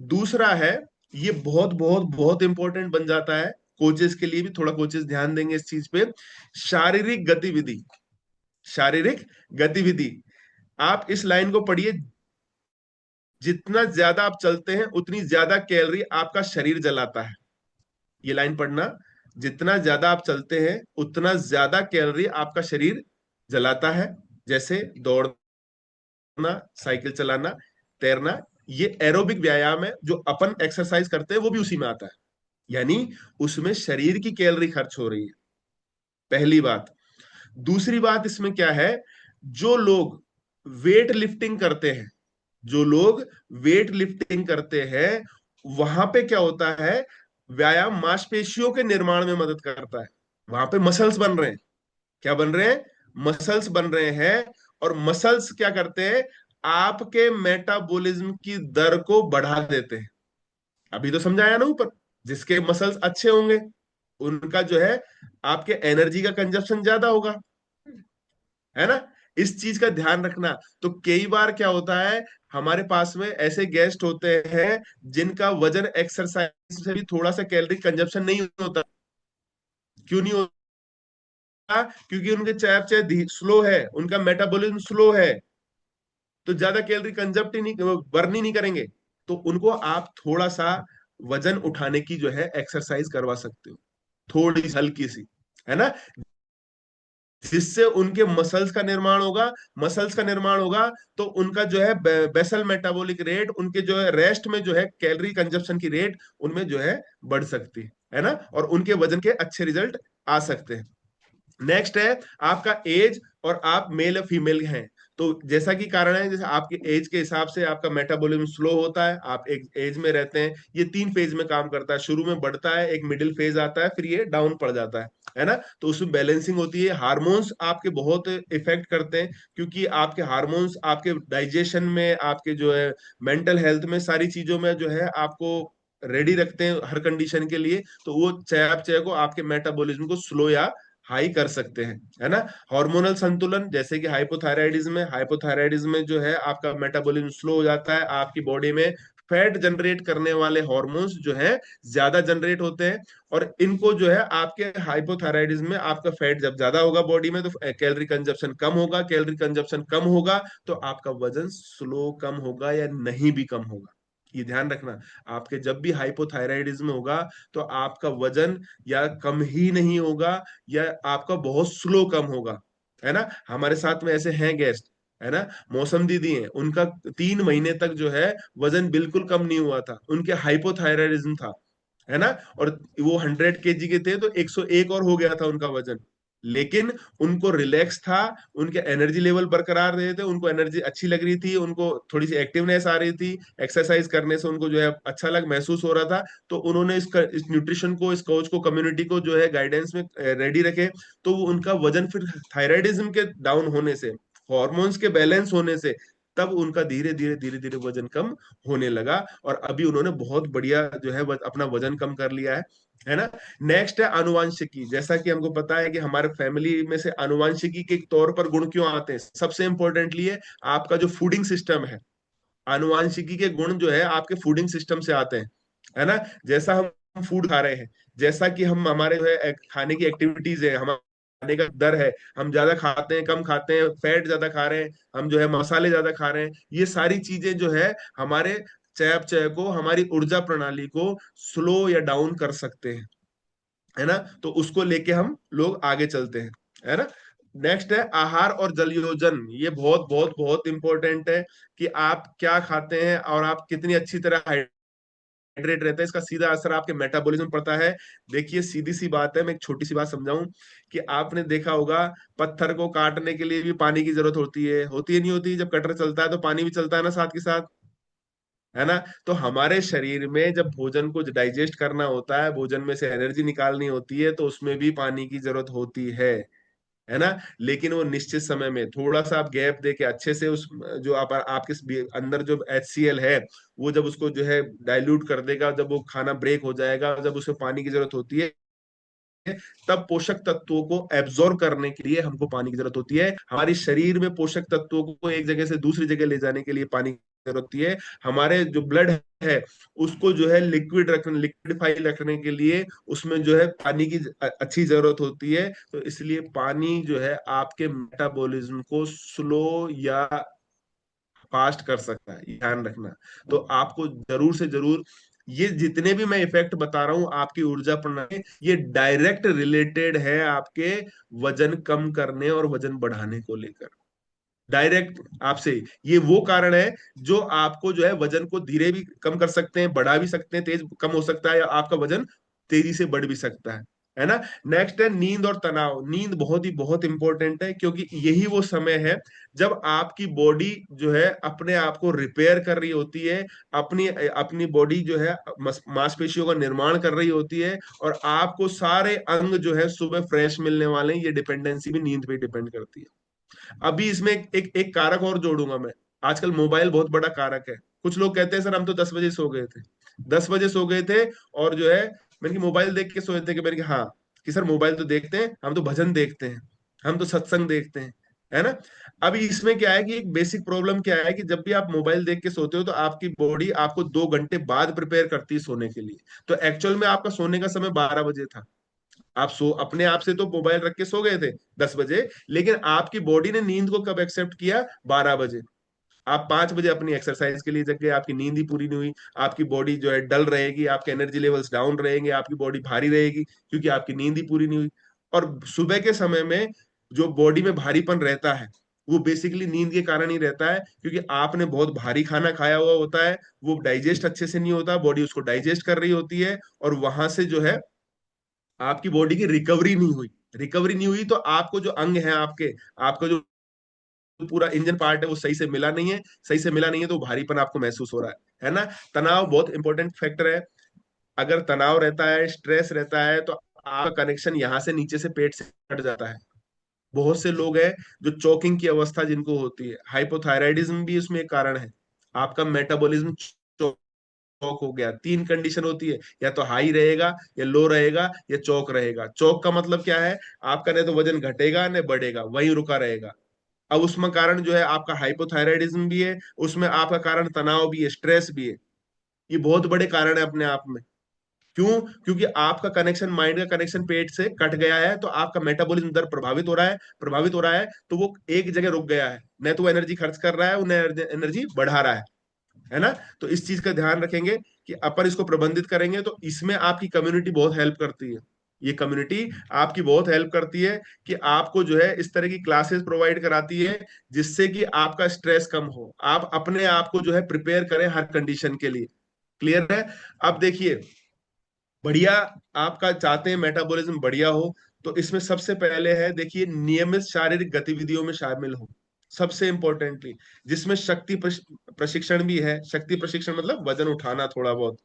दूसरा है, ये बहुत बहुत बहुत इंपॉर्टेंट बन जाता है कोचेस के लिए भी, थोड़ा कोचेस ध्यान देंगे इस चीज पे, शारीरिक गतिविधि। शारीरिक गतिविधि, आप इस लाइन को पढ़िए, जितना ज्यादा आप चलते हैं उतनी ज्यादा कैलोरी आपका शरीर जलाता है। ये लाइन पढ़ना, जितना ज्यादा आप चलते हैं उतना ज्यादा कैलोरी आपका शरीर जलाता है। जैसे दौड़ना, साइकिल चलाना, तैरना, ये एरोबिक व्यायाम है, जो अपन एक्सरसाइज करते हैं वो भी उसी में आता है, यानी उसमें शरीर की कैलोरी खर्च हो रही है, पहली बात। दूसरी बात इसमें क्या है, जो लोग वेट लिफ्टिंग करते हैं, जो लोग वेट लिफ्टिंग करते हैं, वहां पे क्या होता है, व्यायाम मांसपेशियों के निर्माण में मदद करता है। वहां पे मसल्स बन रहे हैं, क्या बन रहे हैं, मसल्स बन रहे हैं। और मसल्स क्या करते हैं, आपके मेटाबॉलिज्म की दर को बढ़ा देते हैं। अभी तो समझाया ना ऊपर, जिसके मसल्स अच्छे होंगे, उनका जो है आपके एनर्जी का कंजप्शन ज्यादा होगा, है ना। इस चीज का ध्यान रखना। तो कई बार क्या होता है, हमारे पास में ऐसे गेस्ट होते हैं जिनका वजन एक्सरसाइज से भी थोड़ा सा कैलोरी कंजप्शन नहीं होता। क्यों नहीं होता? क्योंकि उनके चयापचय स्लो है, उनका मेटाबॉलिज्म स्लो है, तो ज्यादा कैलोरी कंजप्ट ही नहीं, बर्न ही नहीं करेंगे। तो उनको आप थोड़ा सा वजन उठाने की जो है एक्सरसाइज करवा सकते हो, थोड़ी सी हल्की सी, है ना, जिससे उनके मसल्स का निर्माण होगा। मसल्स का निर्माण होगा तो उनका जो है बेसल मेटाबॉलिक रेट, उनके जो है रेस्ट में जो है कैलोरी कंजप्शन की रेट उनमें जो है बढ़ सकती है ना, और उनके वजन के अच्छे रिजल्ट आ सकते हैं। नेक्स्ट है आपका एज, और आप मेल या फीमेल हैं। तो जैसा कि कारण है, जैसे आपके एज के हिसाब से आपका मेटाबॉलिज्म स्लो होता है, आप एक एज में रहते हैं। ये 3 फेज में काम करता है, शुरू में बढ़ता है, एक मिडिल फेज आता है, फिर ये डाउन पड़ जाता है ना। तो उसमें बैलेंसिंग होती है। हार्मोन्स आपके बहुत इफेक्ट करते हैं, क्योंकि आपके हार्मोन्स आपके डाइजेशन में, आपके जो है मेंटल हेल्थ में, सारी चीजों में जो है आपको रेडी रखते हैं हर कंडीशन के लिए। तो वो चयापचय को, आपके मेटाबॉलिज्म को स्लो या हाई कर सकते हैं, है ना। हार्मोनल संतुलन, जैसे कि हाइपोथायराइडिज्म में, हाइपोथायराइडिज्म में जो है आपका मेटाबॉलिज्म स्लो हो जाता है, आपकी बॉडी में फैट जनरेट करने वाले हॉर्मोन्स जो है ज्यादा जनरेट होते हैं। और इनको जो है आपके हाइपोथायराइडिज्म में आपका फैट जब ज्यादा होगा बॉडी में, तो कैलोरी कंजप्शन कम होगा, कैलोरी कंजप्शन कम होगा तो आपका वजन स्लो कम होगा या नहीं भी कम होगा। ये ध्यान रखना। आपके जब भी हाइपोथायराइडिज्म होगा तो आपका वजन या कम ही नहीं होगा, या आपका बहुत स्लो कम होगा, है ना। हमारे साथ में ऐसे हैं गेस्ट, है ना, मौसम दीदी हैं, उनका 3 महीने तक जो है वजन बिल्कुल कम नहीं हुआ था, उनके हाइपोथायरायडिज्म था, है ना। और वो 100 kg के थे तो 101 और हो गया था उनका वजन। लेकिन उनको रिलैक्स था, उनके एनर्जी लेवल बरकरार रहे थे, उनको एनर्जी अच्छी लग रही थी, उनको थोड़ी सी एक्टिवनेस आ रही थी, एक्सरसाइज करने से उनको जो है अच्छा महसूस हो रहा था। तो उन्होंने इस न्यूट्रिशन को, इस कोच को, कम्युनिटी को जो है गाइडेंस में रेडी रखे। तो वो उनका वजन फिर थायराइडिज्म के डाउन होने से, हॉर्मोन्स के बैलेंस होने से, तब उनका धीरे धीरे धीरे धीरे वजन कम होने लगा। और अभी उन्होंने बहुत बढ़िया जो है अपना वजन कम कर लिया है ना। नेक्स्ट है आनुवंशिकी। जैसा कि हमको पता है कि हमारे फैमिली में से आनुवंशिकी के तौर पर गुण क्यों आते हैं, सबसे इंपॉर्टेंटली है आपका जो फूडिंग सिस्टम है। आनुवंशिकी के गुण जो है आपके फूडिंग सिस्टम से आते हैं, है ना। जैसा हम फूड खा रहे हैं, जैसा कि हम, हमारे जो है खाने की एक्टिविटीज है, हमारे खाने का दर है, हम ज्यादा खाते हैं कम खाते हैं, फैट ज्यादा खा रहे हैं, हम जो है मसाले ज्यादा खा रहे हैं, ये सारी चीजें जो है हमारे चयापचय को, हमारी ऊर्जा प्रणाली को स्लो या डाउन कर सकते हैं, है ना। तो उसको लेके हम लोग आगे चलते हैं, है ना। नेक्स्ट है आहार और जल योजन। ये बहुत बहुत बहुत इंपॉर्टेंट है कि आप क्या खाते हैं और आप कितनी अच्छी तरह हाइड्रेट रहते हैं, इसका सीधा असर आपके मेटाबॉलिज्म पड़ता है। देखिए सीधी सी बात है, मैं एक छोटी सी बात समझाऊं कि आपने देखा होगा पत्थर को काटने के लिए भी पानी की जरूरत होती है नहीं होती? जब कटर चलता है तो पानी भी चलता है ना साथ के साथ, है ना। तो हमारे शरीर में जब भोजन को डाइजेस्ट करना होता है, भोजन में से एनर्जी निकालनी होती है, तो उसमें भी पानी की जरूरत होती है ना। लेकिन वो निश्चित समय में थोड़ा सा आप गैप दे के अच्छे से उस, जो आप आपके अंदर जो HCl है, वो जब उसको जो है डाइल्यूट कर देगा, जब वो खाना ब्रेक हो जाएगा, जब उसे पानी की जरूरत होती है, तब पोषक तत्वों को एब्जॉर्ब करने के लिए हमको पानी की जरूरत होती है। हमारे शरीर में पोषक तत्वों को एक जगह से दूसरी जगह ले जाने के लिए पानी की जरूरत होती है। हमारे जो ब्लड है उसको जो है लिक्विडिफाई रखने के लिए उसमें जो है पानी की अच्छी जरूरत होती है। तो इसलिए पानी जो है आपके मेटाबॉलिज्म को स्लो या फास्ट कर सकता है, ये ध्यान रखना। तो आपको जरूर से जरूर, ये जितने भी मैं इफेक्ट बता रहा हूं आपकी ऊर्जा प्रणाली, ये डायरेक्ट रिलेटेड है आपके वजन कम करने और वजन बढ़ाने को लेकर, डायरेक्ट आपसे। ये वो कारण है जो आपको जो है वजन को धीरे भी कम कर सकते हैं, बढ़ा भी सकते हैं, तेज कम हो सकता है, या आपका वजन तेजी से बढ़ भी सकता है ना। नेक्स्ट है नींद और तनाव। नींद बहुत ही बहुत इंपॉर्टेंट है, क्योंकि यही वो समय है जब आपकी बॉडी जो है अपने आप को रिपेयर कर रही होती है, अपनी अपनी बॉडी जो है मांसपेशियों का निर्माण कर रही होती है, और आपको सारे अंग जो है सुबह फ्रेश मिलने वाले हैं। ये डिपेंडेंसी भी नींद पे डिपेंड करती है। अभी इसमें एक कारक और जोड़ूंगा मैं। आजकल मोबाइल बहुत बड़ा कारक है। कुछ लोग कहते हैं सर हम तो 10 बजे सो गए थे, 10 बजे सो गए थे, और जो है मैंने कि मोबाइल देख के सोए थे? कि मैंने कहा हाँ। कि सर मोबाइल तो देखते हैं, हम तो भजन देखते हैं, हम तो सत्संग देखते हैं, है ना। अभी इसमें क्या है कि एक बेसिक प्रॉब्लम क्या है कि जब भी आप मोबाइल देख के सोते हो तो आपकी बॉडी आपको 2 घंटे बाद प्रिपेयर करती है सोने के लिए। तो एक्चुअल में आपका सोने का समय 12 बजे था। आप सो अपने आप से तो मोबाइल रख के सो गए थे 10 बजे, लेकिन आपकी बॉडी ने नींद को कब एक्सेप्ट किया? 12 बजे। आप 5 बजे अपनी एक्सरसाइज के लिए जग गए, आपकी नींद ही पूरी नहीं हुई। आपकी बॉडी जो है डल रहेगी, आपके एनर्जी लेवल्स डाउन रहेंगे, आपकी बॉडी भारी रहेगी, क्योंकि आपकी नींद ही पूरी नहीं हुई। और सुबह के समय में जो बॉडी में भारीपन रहता है वो बेसिकली नींद के कारण ही रहता है, क्योंकि आपने बहुत भारी खाना खाया हुआ होता है, वो डाइजेस्ट अच्छे से नहीं होता, बॉडी उसको डाइजेस्ट कर रही होती है, और वहां से जो है आपकी बॉडी की रिकवरी नहीं हुई। रिकवरी नहीं हुई तो आपको जो अंग है आपके, आपका जो पूरा इंजन पार्ट है वो सही से मिला नहीं है। सही से मिला नहीं है तो भारीपन आपको महसूस हो रहा है ना। तनाव बहुत इंपॉर्टेंट फैक्टर है। अगर तनाव रहता है, स्ट्रेस रहता है, तो आपका कनेक्शन यहाँ से नीचे से पेट से कट जाता है। बहुत से लोग हैं जो चोकिंग की अवस्था जिनको होती है, हाइपोथायराइडिज्म भी उसमें एक कारण है। आपका मेटाबॉलिज्म चौक हो गया। 3 कंडीशन होती है, या तो हाई रहेगा, या लो रहेगा, या चौक रहेगा। चौक का मतलब क्या है? आपका न तो वजन घटेगा न बढ़ेगा, वहीं रुका रहेगा। अब उसमें कारण जो है आपका हाइपोथायराइडिज्म भी है, उसमें आपका कारण तनाव भी है, स्ट्रेस भी है। ये बहुत बड़े कारण है अपने आप में। क्यों? क्योंकि आपका कनेक्शन, माइंड का कनेक्शन पेट से कट गया है, तो आपका मेटाबॉलिज्म दर प्रभावित हो रहा है। प्रभावित हो रहा है तो वो एक जगह रुक गया है, न तो वो एनर्जी खर्च कर रहा है, न एनर्जी बढ़ा रहा है ना। तो इस चीज का ध्यान रखेंगे कि अपन इसको प्रबंधित करेंगे, तो इसमें आपकी कम्युनिटी बहुत हेल्प करती है। ये कम्युनिटी आपकी बहुत हेल्प करती है कि आपको जो है इस तरह की क्लासेस प्रोवाइड कराती है, जिससे कि आपका स्ट्रेस कम हो, आप अपने आप को जो है प्रिपेयर करें हर कंडीशन के लिए। क्लियर है? अब देखिए, बढ़िया आपका चाहते हैं मेटाबॉलिज्म बढ़िया हो, तो इसमें सबसे पहले है, देखिए, नियमित शारीरिक गतिविधियों में शामिल हो। सबसे इंपॉर्टेंटली, जिसमें शक्ति प्रशिक्षण भी है। शक्ति प्रशिक्षण मतलब वजन उठाना थोड़ा बहुत,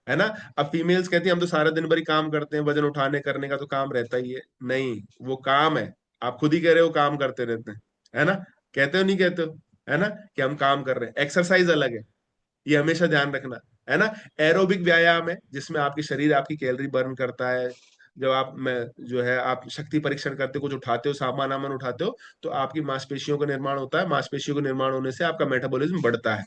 है ना। अब फीमेल्स कहती हैं हम तो सारा दिन भर ही काम करते हैं, वजन उठाने करने का तो काम रहता ही है। नहीं, वो काम है। आप खुद ही कह रहे हो काम करते रहते हैं, है ना। कहते हो नहीं कहते हो, है ना, कि हम काम कर रहे हैं। एक्सरसाइज अलग है, ये हमेशा ध्यान रखना, है ना। एरोबिक व्यायाम है जिसमें आपकी शरीर आपकी कैलोरी बर्न करता है। जब आप में जो है आप शक्ति परीक्षण करते हो, कुछ उठाते हो, सामान वामान उठाते हो, तो आपकी मांसपेशियों का निर्माण होता है। मांसपेशियों का निर्माण होने से आपका मेटाबॉलिज्म बढ़ता है।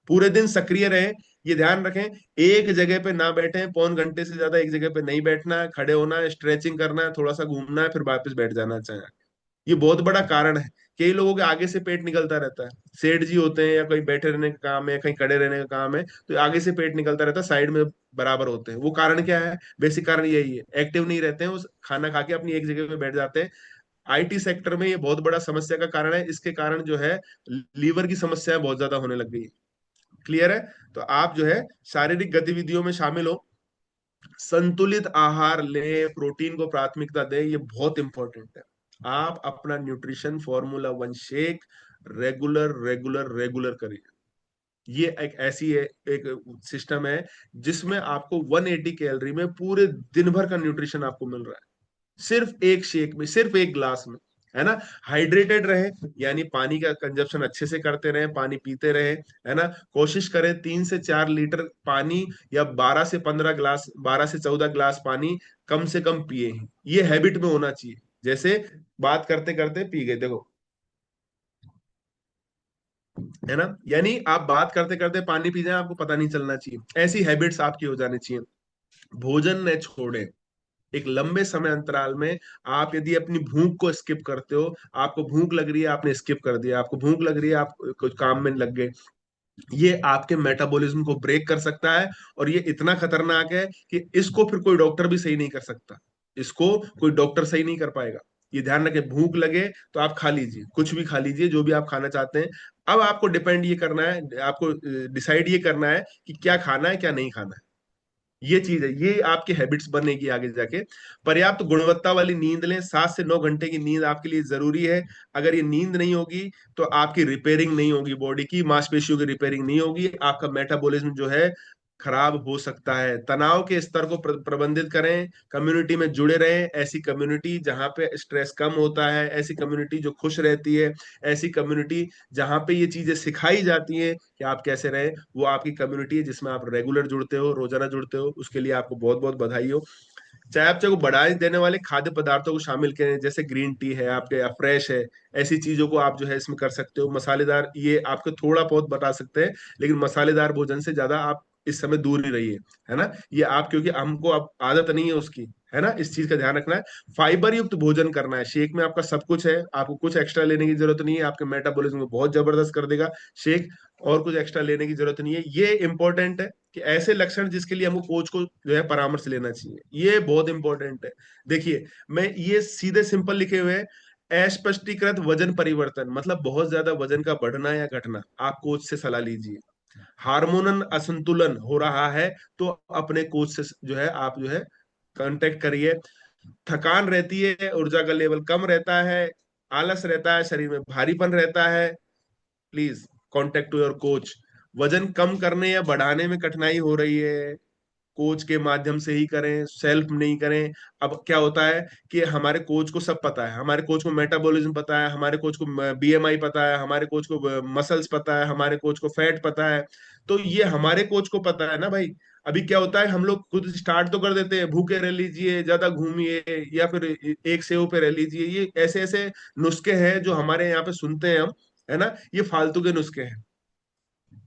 पूरे दिन सक्रिय रहे, ये ध्यान रखें। एक जगह पे ना बैठे, 1.25 घंटे से ज्यादा एक जगह पे नहीं बैठना है। खड़े होना है, स्ट्रेचिंग करना है, थोड़ा सा घूमना है, फिर वापस बैठ जाना चाहिए। ये बहुत बड़ा कारण है। कई लोगों के आगे से पेट निकलता रहता है, सेठ जी होते हैं, या कहीं बैठे रहने का काम है, कहीं खड़े रहने का काम है, तो आगे से पेट निकलता रहता है, साइड में बराबर होते हैं। वो कारण क्या है? बेसिक कारण यही है, एक्टिव नहीं रहते हैं, वो खाना खा के अपनी एक जगह पे बैठ जाते हैं। आईटी सेक्टर में ये बहुत बड़ा समस्या का कारण है। इसके कारण जो है लीवर की समस्याएं बहुत ज्यादा होने लग गई। क्लियर है? तो आप जो है शारीरिक गतिविधियों में शामिल हो, संतुलित आहार ले, प्रोटीन को प्राथमिकता दे, ये बहुत इंपॉर्टेंट है। आप अपना nutrition formula 1 shake regular regular regular करिए। ये एक ऐसी है, एक सिस्टम है जिसमें आपको 180 कैलोरी में पूरे दिन भर का न्यूट्रिशन आपको मिल रहा है, सिर्फ एक शेक में, सिर्फ एक ग्लास में, है ना। हाइड्रेटेड रहे, यानी पानी का कंजप्शन अच्छे से करते रहे, पानी पीते रहे, है ना। कोशिश करें 3 से 4 लीटर पानी, या 12 से 15 ग्लास, 12 से 14 ग्लास पानी कम से कम पिए। ये हैबिट में होना चाहिए। जैसे बात करते करते पी गए, देखो, है ना। यानी आप बात करते करते पानी पी जाए, आपको पता नहीं चलना चाहिए। ऐसी हैबिट्स आपकी हो जानी चाहिए। भोजन न छोड़े, एक लंबे समय अंतराल में आप यदि अपनी भूख को स्किप करते हो, आपको भूख लग रही है, आपने स्किप कर दिया, आपको भूख लग रही है, आप कुछ काम में लग गए, ये आपके मेटाबॉलिज्म को ब्रेक कर सकता है। और ये इतना खतरनाक है कि इसको फिर कोई डॉक्टर भी सही नहीं कर सकता। इसको कोई डॉक्टर सही नहीं कर पाएगा। ये ध्यान रखें, भूख लगे तो आप खा लीजिए, कुछ भी खा लीजिए, जो भी आप खाना चाहते हैं। अब आपको डिपेंड ये करना है, आपको डिसाइड ये करना है कि क्या खाना है, क्या नहीं खाना है। ये चीज है, ये आपकी हैबिट्स बनेगी आगे जाके। पर्याप्त गुणवत्ता वाली नींद लें, 7 से 9 घंटे की नींद आपके लिए जरूरी है। अगर ये नींद नहीं होगी तो आपकी रिपेयरिंग नहीं होगी, बॉडी की मांसपेशियों की रिपेयरिंग नहीं होगी, आपका मेटाबॉलिज्म जो है खराब हो सकता है। तनाव के स्तर को प्रबंधित करें, कम्युनिटी में जुड़े रहें, ऐसी कम्युनिटी जहां पे स्ट्रेस कम होता है, ऐसी कम्युनिटी जो खुश रहती है, ऐसी कम्युनिटी जहां पे ये चीजें सिखाई जाती हैं कि आप कैसे रहें, वो आपकी कम्युनिटी है जिसमें आप रेगुलर जुड़ते हो, रोजाना जुड़ते हो। उसके लिए आपको बहुत बहुत बधाई हो। चयापचय को बढ़ावा देने वाले खाद्य पदार्थों को शामिल करें, जैसे ग्रीन टी है आपके, या फ्रेश है, ऐसी चीजों को आप जो है इसमें कर सकते हो। मसालेदार ये आपको थोड़ा बहुत बता सकते हैं, लेकिन मसालेदार भोजन से ज्यादा आप इस समय दूर ही रहिए, है ना। ये आप, क्योंकि हमको अब आदत नहीं है उसकी, है ना, इस चीज का ध्यान रखना है। फाइबर युक्त भोजन करना है। शेक में आपका सब कुछ है, आपको कुछ एक्स्ट्रा लेने की जरूरत नहीं है, आपके मेटाबॉलिज्म को बहुत जबरदस्त कर देगा शेक। और कुछ एक्स्ट्रा लेने की जरूरत नहीं है। ये इंपॉर्टेंट है कि ऐसे लक्षण जिसके लिए हमको कोच को जो है परामर्श लेना चाहिए, ये बहुत इंपॉर्टेंट है। देखिए, मैं ये सीधे सिंपल लिखे हुए हैं, अस्पष्टीकृत वजन परिवर्तन, मतलब बहुत ज्यादा वजन का बढ़ना या घटना, आप कोच से सलाह लीजिए। हार्मोनल असंतुलन हो रहा है, तो अपने कोच से जो है आप जो है कांटेक्ट करिए। थकान रहती है, ऊर्जा का लेवल कम रहता है, आलस रहता है, शरीर में भारीपन रहता है, please contact to your coach. वजन कम करने या बढ़ाने में कठिनाई हो रही है, कोच के माध्यम से ही करें, सेल्फ नहीं करें। अब क्या होता है कि हमारे कोच को सब पता है, हमारे कोच को मेटाबॉलिज्म पता है, हमारे कोच को बीएमआई पता है, हमारे कोच को मसल्स पता है, हमारे कोच को फैट पता है। तो ये हमारे कोच को पता है ना भाई। अभी क्या होता है, हम लोग खुद स्टार्ट तो कर देते हैं, भूखे रह लीजिए, ज्यादा घूमिए, या फिर एक सेव पे रह लीजिए, ये ऐसे ऐसे नुस्खे हैं जो हमारे यहाँ पे सुनते हैं हम, है ना। ये फालतू के नुस्खे हैं।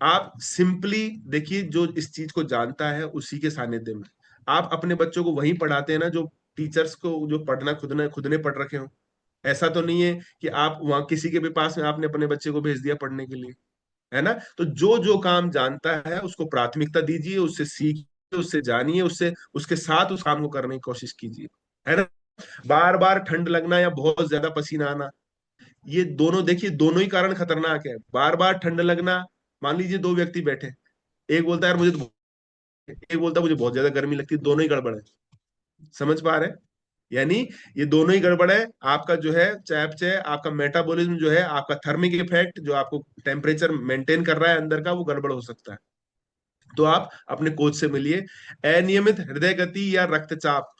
आप सिंपली देखिए, जो इस चीज को जानता है उसी के सानिध्य में आप अपने बच्चों को वहीं पढ़ाते हैं ना, जो टीचर्स को जो पढ़ना खुद ने पढ़ रखे हो। ऐसा तो नहीं है कि आप वहां किसी के भी पास में आपने अपने बच्चे को भेज दिया पढ़ने के लिए, है ना। तो जो जो काम जानता है उसको प्राथमिकता दीजिए, उससे सीखिए, उससे जानिए, उससे उसके साथ उस काम को करने की कोशिश कीजिए, है ना। बार बार ठंड लगना या बहुत ज्यादा पसीना आना, ये दोनों देखिए, दोनों ही कारण खतरनाक है। बार बार ठंड लगना, मान लीजिए दो व्यक्ति बैठे, एक बोलता है यार मुझे तो, एक बोलता है मुझे बहुत ज्यादा गर्मी लगती है, दोनों ही गड़बड़ है। समझ पा रहे हैं? यानी ये दोनों ही गड़बड़ है। आपका जो है चयापचय, आपका मेटाबॉलिज्म जो है, आपका थर्मिक इफेक्ट जो आपको टेम्परेचर मेंटेन कर रहा है अंदर का, वो गड़बड़ हो सकता है। तो आप अपने कोच से मिलिए। अनियमित हृदय गति या रक्तचाप,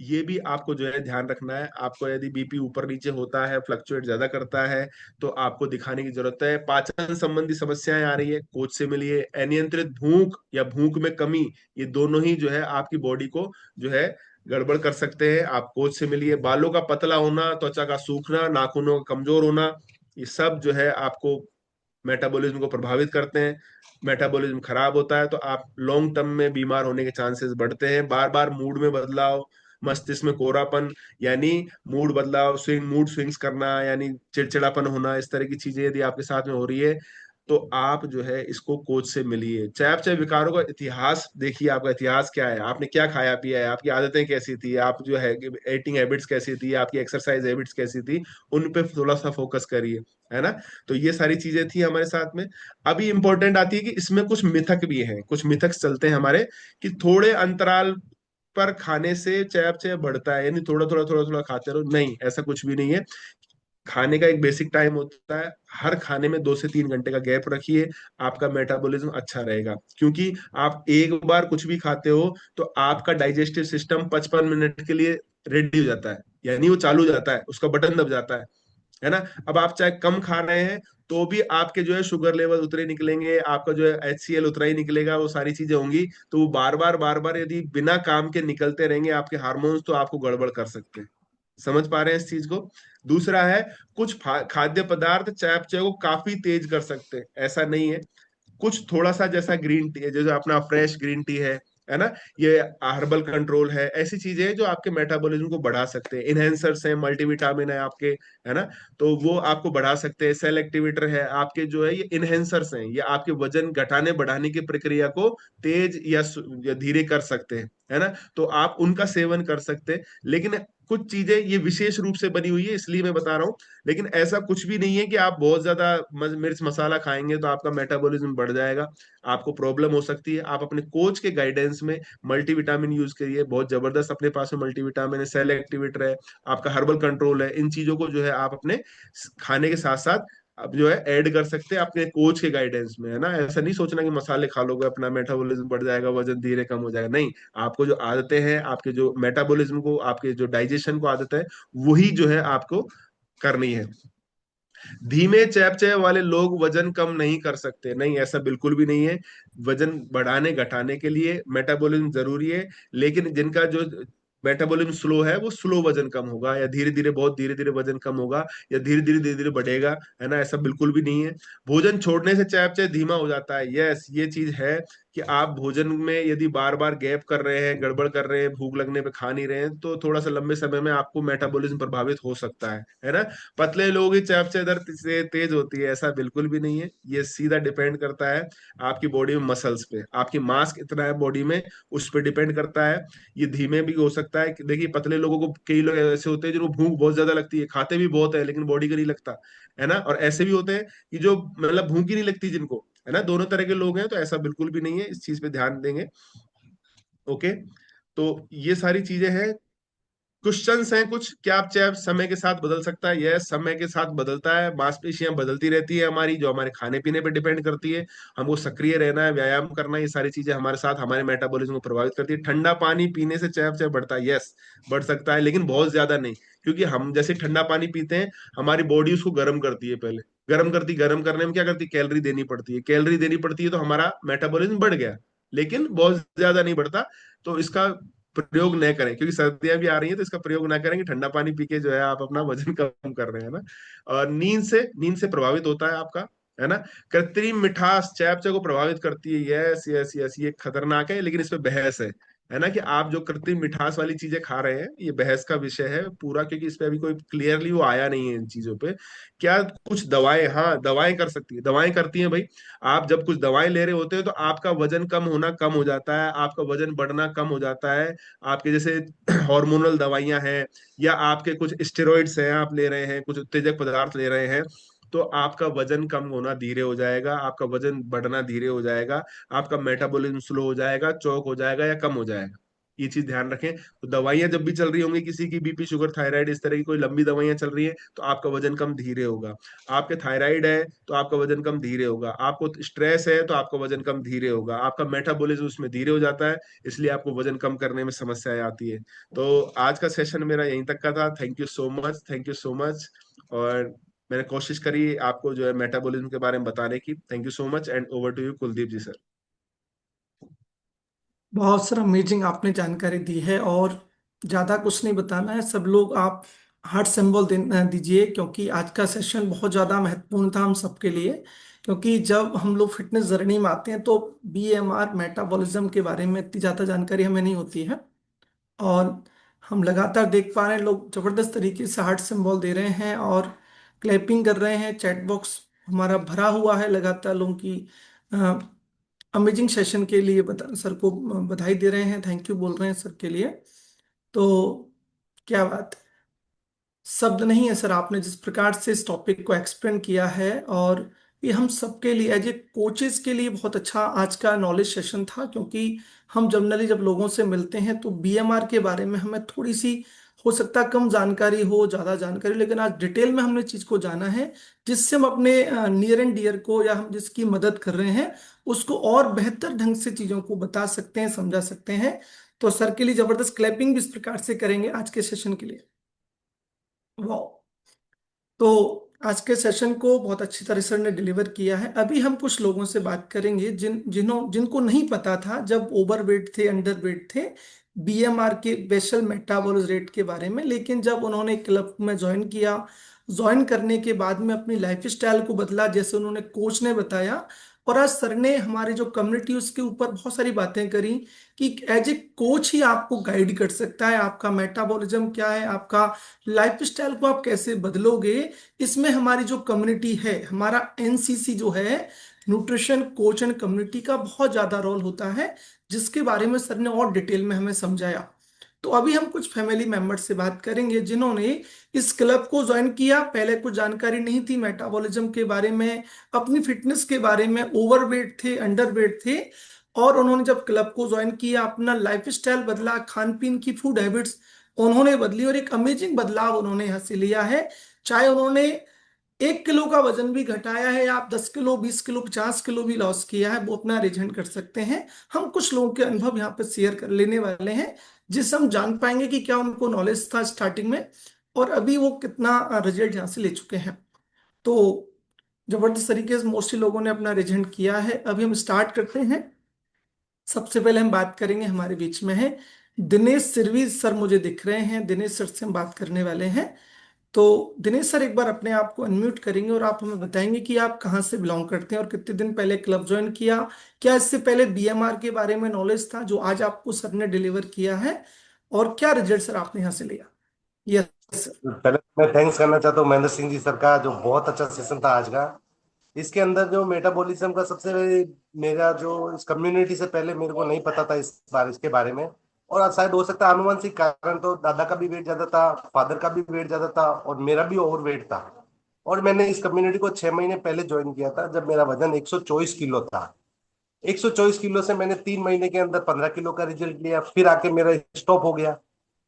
ये भी आपको जो है ध्यान रखना है। आपको यदि बीपी ऊपर नीचे होता है, फ्लक्चुएट ज्यादा करता है, तो आपको दिखाने की जरूरत है। पाचन संबंधी समस्याएं आ रही है, कोच से मिलिए। अनियंत्रित भूख या भूख में कमी, ये दोनों ही जो है आपकी बॉडी को जो है गड़बड़ कर सकते हैं, आप कोच से मिलिए। बालों का पतला होना, त्वचा का सूखना, नाखूनों का कमजोर होना, ये सब जो है आपको मेटाबॉलिज्म को प्रभावित करते हैं। मेटाबॉलिज्म खराब होता है तो आप लॉन्ग टर्म में बीमार होने के चांसेस बढ़ते हैं। बार बार मूड में बदलाव, मस्तिष्क में कोरापन, यानी मूड बदलाव, मूड स्विंग्स करना, यानी चिड़चिड़ापन होना, इस तरह की चीजें यदि आपके साथ में हो रही है, तो आप जो है इसको कोच से मिलिए। चयापचय विकारों का इतिहास देखिए, आपका इतिहास क्या है, आपने क्या खाया पिया है, आपकी आदतें कैसी थी, आप जो है एटिंग हैबिट्स कैसी थी, आपकी एक्सरसाइज हैबिट्स कैसी थी, उन पे थोड़ा सा फोकस करिए, है ना। तो ये सारी चीजें थी हमारे साथ में। अभी इंपॉर्टेंट आती है कि इसमें कुछ मिथक भी हैं, कुछ मिथक्स चलते हैं हमारे, कि थोड़े अंतराल पर खाने से चयापचय बढ़ता है, यानी थोड़ा थोड़ा थोड़ा थोड़ा खाते रहो। नहीं, ऐसा कुछ भी नहीं है। खाने का एक बेसिक टाइम होता है, हर खाने में 2 से 3 घंटे का गैप रखिए, आपका मेटाबॉलिज्म अच्छा रहेगा। क्योंकि आप एक बार कुछ भी खाते हो तो आपका डाइजेस्टिव सिस्टम 55 मिनट के लिए रेडी हो जाता है, यानी वो चालू हो जाता है, उसका बटन दब जाता है ना। अब आप चाहे कम खा रहे हैं तो भी आपके जो है शुगर लेवल उतरे निकलेंगे, आपका जो है HCl उतरा ही निकलेगा, वो सारी चीजें होंगी। तो वो बार बार यदि बिना काम के निकलते रहेंगे आपके हार्मोन्स, तो आपको गड़बड़ कर सकते हैं। समझ पा रहे हैं इस चीज को? दूसरा है, कुछ खाद्य पदार्थ चयापचय को काफी तेज कर सकते हैं, ऐसा नहीं है। कुछ थोड़ा सा, जैसा ग्रीन टी है, जैसे अपना फ्रेश ग्रीन टी है ना, ये हर्बल कंट्रोल है, ऐसी चीजें हैं जो आपके मेटाबॉलिज्म को बढ़ा सकते हैं। इनहेंसर्स हैं, मल्टीविटामिन है आपके, है ना, तो वो आपको बढ़ा सकते हैं। सेल एक्टिवेटर है आपके, जो है ये इनहेंसर्स हैं, ये आपके वजन घटाने बढ़ाने की प्रक्रिया को तेज या धीरे कर सकते हैं, है ना। तो आप उनका सेवन कर सकते हैं। लेकिन कुछ चीजें ये विशेष रूप से बनी हुई है, इसलिए मैं बता रहा हूँ। लेकिन ऐसा कुछ भी नहीं है कि आप बहुत ज्यादा मिर्च मसाला खाएंगे तो आपका मेटाबॉलिज्म बढ़ जाएगा, आपको प्रॉब्लम हो सकती है। आप अपने कोच के गाइडेंस में मल्टीविटामिन यूज करिए, बहुत जबरदस्त अपने पास में मल्टीविटामिन है, सेल एक्टिवेटर है, आपका हर्बल कंट्रोल है। इन चीजों को जो है आप अपने खाने के साथ साथ आप जो है ऐड कर सकते हैं अपने कोच के गाइडेंस में, है ना। ऐसा नहीं सोचना कि मसाले खा लोगे अपना मेटाबॉलिज्म बढ़ जाएगा, वजन धीरे कम हो जाएगा, नहीं। आपको जो आदतें हैं, आपके जो मेटाबॉलिज्म को, आपके जो डाइजेशन को आदत है, वही जो है आपको करनी है। धीमे चयापचय वाले लोग वजन कम नहीं कर सकते, नहीं, ऐसा बिल्कुल भी नहीं है। वजन बढ़ाने घटाने के लिए मेटाबॉलिज्म जरूरी है, लेकिन जिनका जो मेटाबॉलिज्म स्लो है, वो स्लो वजन कम होगा, या धीरे धीरे, बहुत धीरे धीरे वजन कम होगा, या धीरे धीरे बढ़ेगा, है ना, ऐसा बिल्कुल भी नहीं है। भोजन छोड़ने से चयापचय धीमा हो जाता है, यस, ये चीज है कि आप भोजन में यदि बार बार गैप कर रहे हैं, गड़बड़ कर रहे हैं, भूख लगने पे खा नहीं रहे हैं, तो थोड़ा सा लंबे समय में आपको मेटाबॉलिज्म प्रभावित हो सकता है ना। पतले लोगों की चयापचय दर से तेज होती है, ऐसा बिल्कुल भी नहीं है। ये सीधा डिपेंड करता है आपकी बॉडी में मसल्स पे, आपकी मास कितना है बॉडी में, उस पर डिपेंड करता है। ये धीमे भी हो सकता है देखिए, पतले लोगों को, कई लोग ऐसे होते हैं जिनको भूख बहुत ज्यादा लगती है, खाते भी बहुत है लेकिन बॉडी का नहीं लगता, है ना। और ऐसे भी होते हैं कि जो मतलब भूख ही नहीं लगती जिनको, है ना, दोनों तरह के लोग हैं, तो ऐसा बिल्कुल भी नहीं है, इस चीज पे ध्यान देंगे। ओके, तो ये सारी चीजें हैं। क्वेश्चंस हैं कुछ, क्या आप चाहे समय के साथ बदल सकता है? यस, समय के साथ बदलता है, मांसपेशियां बदलती रहती है हमारी, जो हमारे खाने पीने पे डिपेंड करती है। हमको सक्रिय रहना है, व्यायाम करना है, ये सारी चीजें हमारे साथ हमारे मेटाबॉलिज्म को प्रभावित करती है। ठंडा पानी पीने से चयापचय बढ़ता है, यस, बढ़ सकता है, लेकिन बहुत ज्यादा नहीं। क्योंकि हम जैसे ठंडा पानी पीते हैं, हमारी बॉडी उसको गर्म करती है पहले, गर्म करने में क्या करती है, कैलोरी देनी पड़ती है, कैलोरी देनी पड़ती है, तो हमारा मेटाबॉलिज्म बढ़ गया, लेकिन बहुत ज्यादा नहीं बढ़ता। तो इसका प्रयोग न करें, क्योंकि सर्दियां भी आ रही हैं, तो इसका प्रयोग ना करें कि ठंडा पानी पी के जो है आप अपना वजन कम कर रहे हैं ना। और नींद से प्रभावित होता है आपका, है ना। कृत्रिम मिठास चयापचय को प्रभावित करती है, यस यस यस, ये खतरनाक है, लेकिन इस पे बहस है ना, कि आप जो कृत्रिम मिठास वाली चीजें खा रहे हैं, ये बहस का विषय है पूरा, क्योंकि इस पे अभी कोई क्लियरली वो आया नहीं है इन चीजों पे। क्या कुछ दवाएं, हाँ, दवाएं कर सकती है, दवाएं करती हैं भाई। आप जब कुछ दवाएं ले रहे होते हैं, तो आपका वजन कम होना कम हो जाता है, आपका वजन बढ़ना कम हो जाता है। आपके जैसे हार्मोनल दवाइयां हैं, या आपके कुछ स्टेरॉइड्स हैं आप ले रहे हैं, कुछ उत्तेजक पदार्थ ले रहे हैं, तो आपका वजन कम होना धीरे हो जाएगा, आपका वजन बढ़ना धीरे हो जाएगा, आपका मेटाबॉलिज्म स्लो हो जाएगा, चौक हो जाएगा, या कम हो जाएगा। ये चीज ध्यान रखें। तो दवाइयां जब भी चल रही होंगी, किसी की बीपी शुगर थायराइड इस तरह की कोई लंबी दवाइयां चल रही है, तो आपका वजन कम धीरे होगा। आपके थायराइड है तो आपका वजन कम धीरे होगा, आपको स्ट्रेस है तो आपका वजन कम धीरे होगा, आपका मेटाबॉलिज्म उसमें धीरे हो जाता है, इसलिए आपको वजन कम करने में समस्याएं आती है। तो आज का सेशन मेरा यहीं तक का था। Thank you so much, thank you so much. और मैंने कोशिश करी आपको जो है मेटाबॉलिज्म के बारे में बताने की। Thank you so much, and over to you Kuldeep ji sir. बहुत सर अमेजिंग आपने जानकारी दी है। और ज़्यादा कुछ नहीं बताना है, सब लोग आप हार्ट सिंबल दीजिए, क्योंकि आज का सेशन बहुत ज़्यादा महत्वपूर्ण था हम सबके लिए। क्योंकि जब हम लोग फिटनेस जर्नी में आते हैं तो बीएमआर मेटाबॉलिज्म के बारे में इतनी ज़्यादा जानकारी हमें नहीं होती है। और हम लगातार देख पा रहे हैं लोग जबरदस्त तरीके से हार्ट सिंबल दे रहे हैं और क्लैपिंग कर रहे हैं, चैट बॉक्स हमारा भरा हुआ है लगातार लोगों की अमेजिंग सेशन के लिए सर को बधाई दे रहे हैं, थैंक यू बोल रहे हैं सर के लिए। तो क्या बात, शब्द नहीं है सर, आपने जिस प्रकार से इस टॉपिक को एक्सप्लेन किया है। और ये हम सबके लिए एज ए कोचेस के लिए बहुत अच्छा आज का नॉलेज सेशन था। क्योंकि हम जनरली जब लोगों से मिलते हैं तो बीएमआर के बारे में हमें थोड़ी सी हो सकता है कम जानकारी हो, ज़्यादा जानकारी, लेकिन आज डिटेल में हमने चीज़ को जाना है, जिससे हम अपने नियर एंड डियर को या हम जिसकी मदद कर रहे हैं उसको और बेहतर ढंग से चीज़ों को बता सकते हैं, समझा सकते हैं। तो सर के लिए ज़बरदस्त क्लैपिंग भी इस प्रकार से करेंगे आज के सेशन के लिए। वाह। तो आज के सेशन को बहुत अच्छी तरह सर ने डिलीवर किया है। अभी हम कुछ लोगों से बात करेंगे जिनको नहीं पता था जब ओवरवेट थे, अंडरवेट थे, बीएमआर के बेसल मेटाबॉलिक रेट के बारे में। लेकिन जब उन्होंने क्लब में ज्वाइन किया, ज्वाइन करने के बाद में अपनी लाइफ स्टाइल को बदला, जैसे उन्होंने कोच ने बताया, और आज सर ने हमारी जो कम्युनिटी उसके ऊपर बहुत सारी बातें करी कि एज ए कोच ही आपको गाइड कर सकता है, आपका मेटाबॉलिज्म क्या है, आपका लाइफ स्टाइल को आप कैसे बदलोगे। इसमें हमारी जो कम्युनिटी है, हमारा एनसीसी जो है, न्यूट्रिशन कोच एंड कम्युनिटी का बहुत ज्यादा रोल होता है, जिसके बारे में सर ने और डिटेल में हमें समझाया। तो अभी हम कुछ फैमिली मेंबर से बात करेंगे जिन्होंने इस क्लब को ज्वाइन किया, पहले कुछ जानकारी नहीं थी मेटाबॉलिज्म के बारे में, अपनी फिटनेस के बारे में, ओवरवेट थे, अंडरवेट थे, और उन्होंने जब क्लब को ज्वाइन किया अपना लाइफ स्टाइल बदला, खान पीन की फूड हैबिट्स उन्होंने बदली और एक अमेजिंग बदलाव उन्होंने यहाँ से लिया है। चाहे उन्होंने 1 किलो का वजन भी घटाया है, आप 10 किलो, 20 किलो, 50 किलो भी लॉस किया है, वो अपना रिजल्ट कर सकते हैं। हम कुछ लोगों के अनुभव यहाँ पे शेयर कर लेने वाले हैं, जिससे हम जान पाएंगे कि क्या उनको नॉलेज था स्टार्टिंग में और अभी वो कितना रिजल्ट यहाँ से ले चुके हैं। तो जबरदस्त तरीके से मोस्टली लोगों ने अपना रिजल्ट किया है। अभी हम स्टार्ट करते हैं। सबसे पहले हम बात करेंगे, हमारे बीच में है दिनेश सिरवी सर, मुझे दिख रहे हैं। दिनेश सर से हम बात करने वाले हैं। तो दिनेश सर, एक बार अपने आप को अनम्यूट करेंगे और आप हमें बताएंगे कि आप कहाँ से बिलोंग करते हैं और कितने दिन पहले क्लब ज्वाइन किया। क्या इससे पहले बीएमआर के बारे में नॉलेज था जो आज आपको सर ने डिलीवर किया है, और क्या रिजल्ट सर आपने यहाँ से लिया? Yes sir. पहले तो मैं थैंक्स करना चाहता हूँ महेंद्र सिंह जी सर का, जो बहुत अच्छा सेशन था आज का। इसके अंदर जो मेटाबॉलिज्म का सबसे, मेरा जो इस कम्युनिटी से पहले मेरे को नहीं पता था इसके बारे में। और आज शायद हो सकता है आनुवंशिक कारण, तो दादा का भी वेट ज्यादा था, फादर का भी वेट ज्यादा था, और मेरा भी ओवर वेट था। और मैंने इस कम्युनिटी को 6 महीने पहले ज्वाइन किया था, जब मेरा वजन 124 किलो था। 124 किलो से मैंने 3 महीने के अंदर 15 किलो का रिजल्ट लिया, फिर आके मेरा स्टॉप हो गया।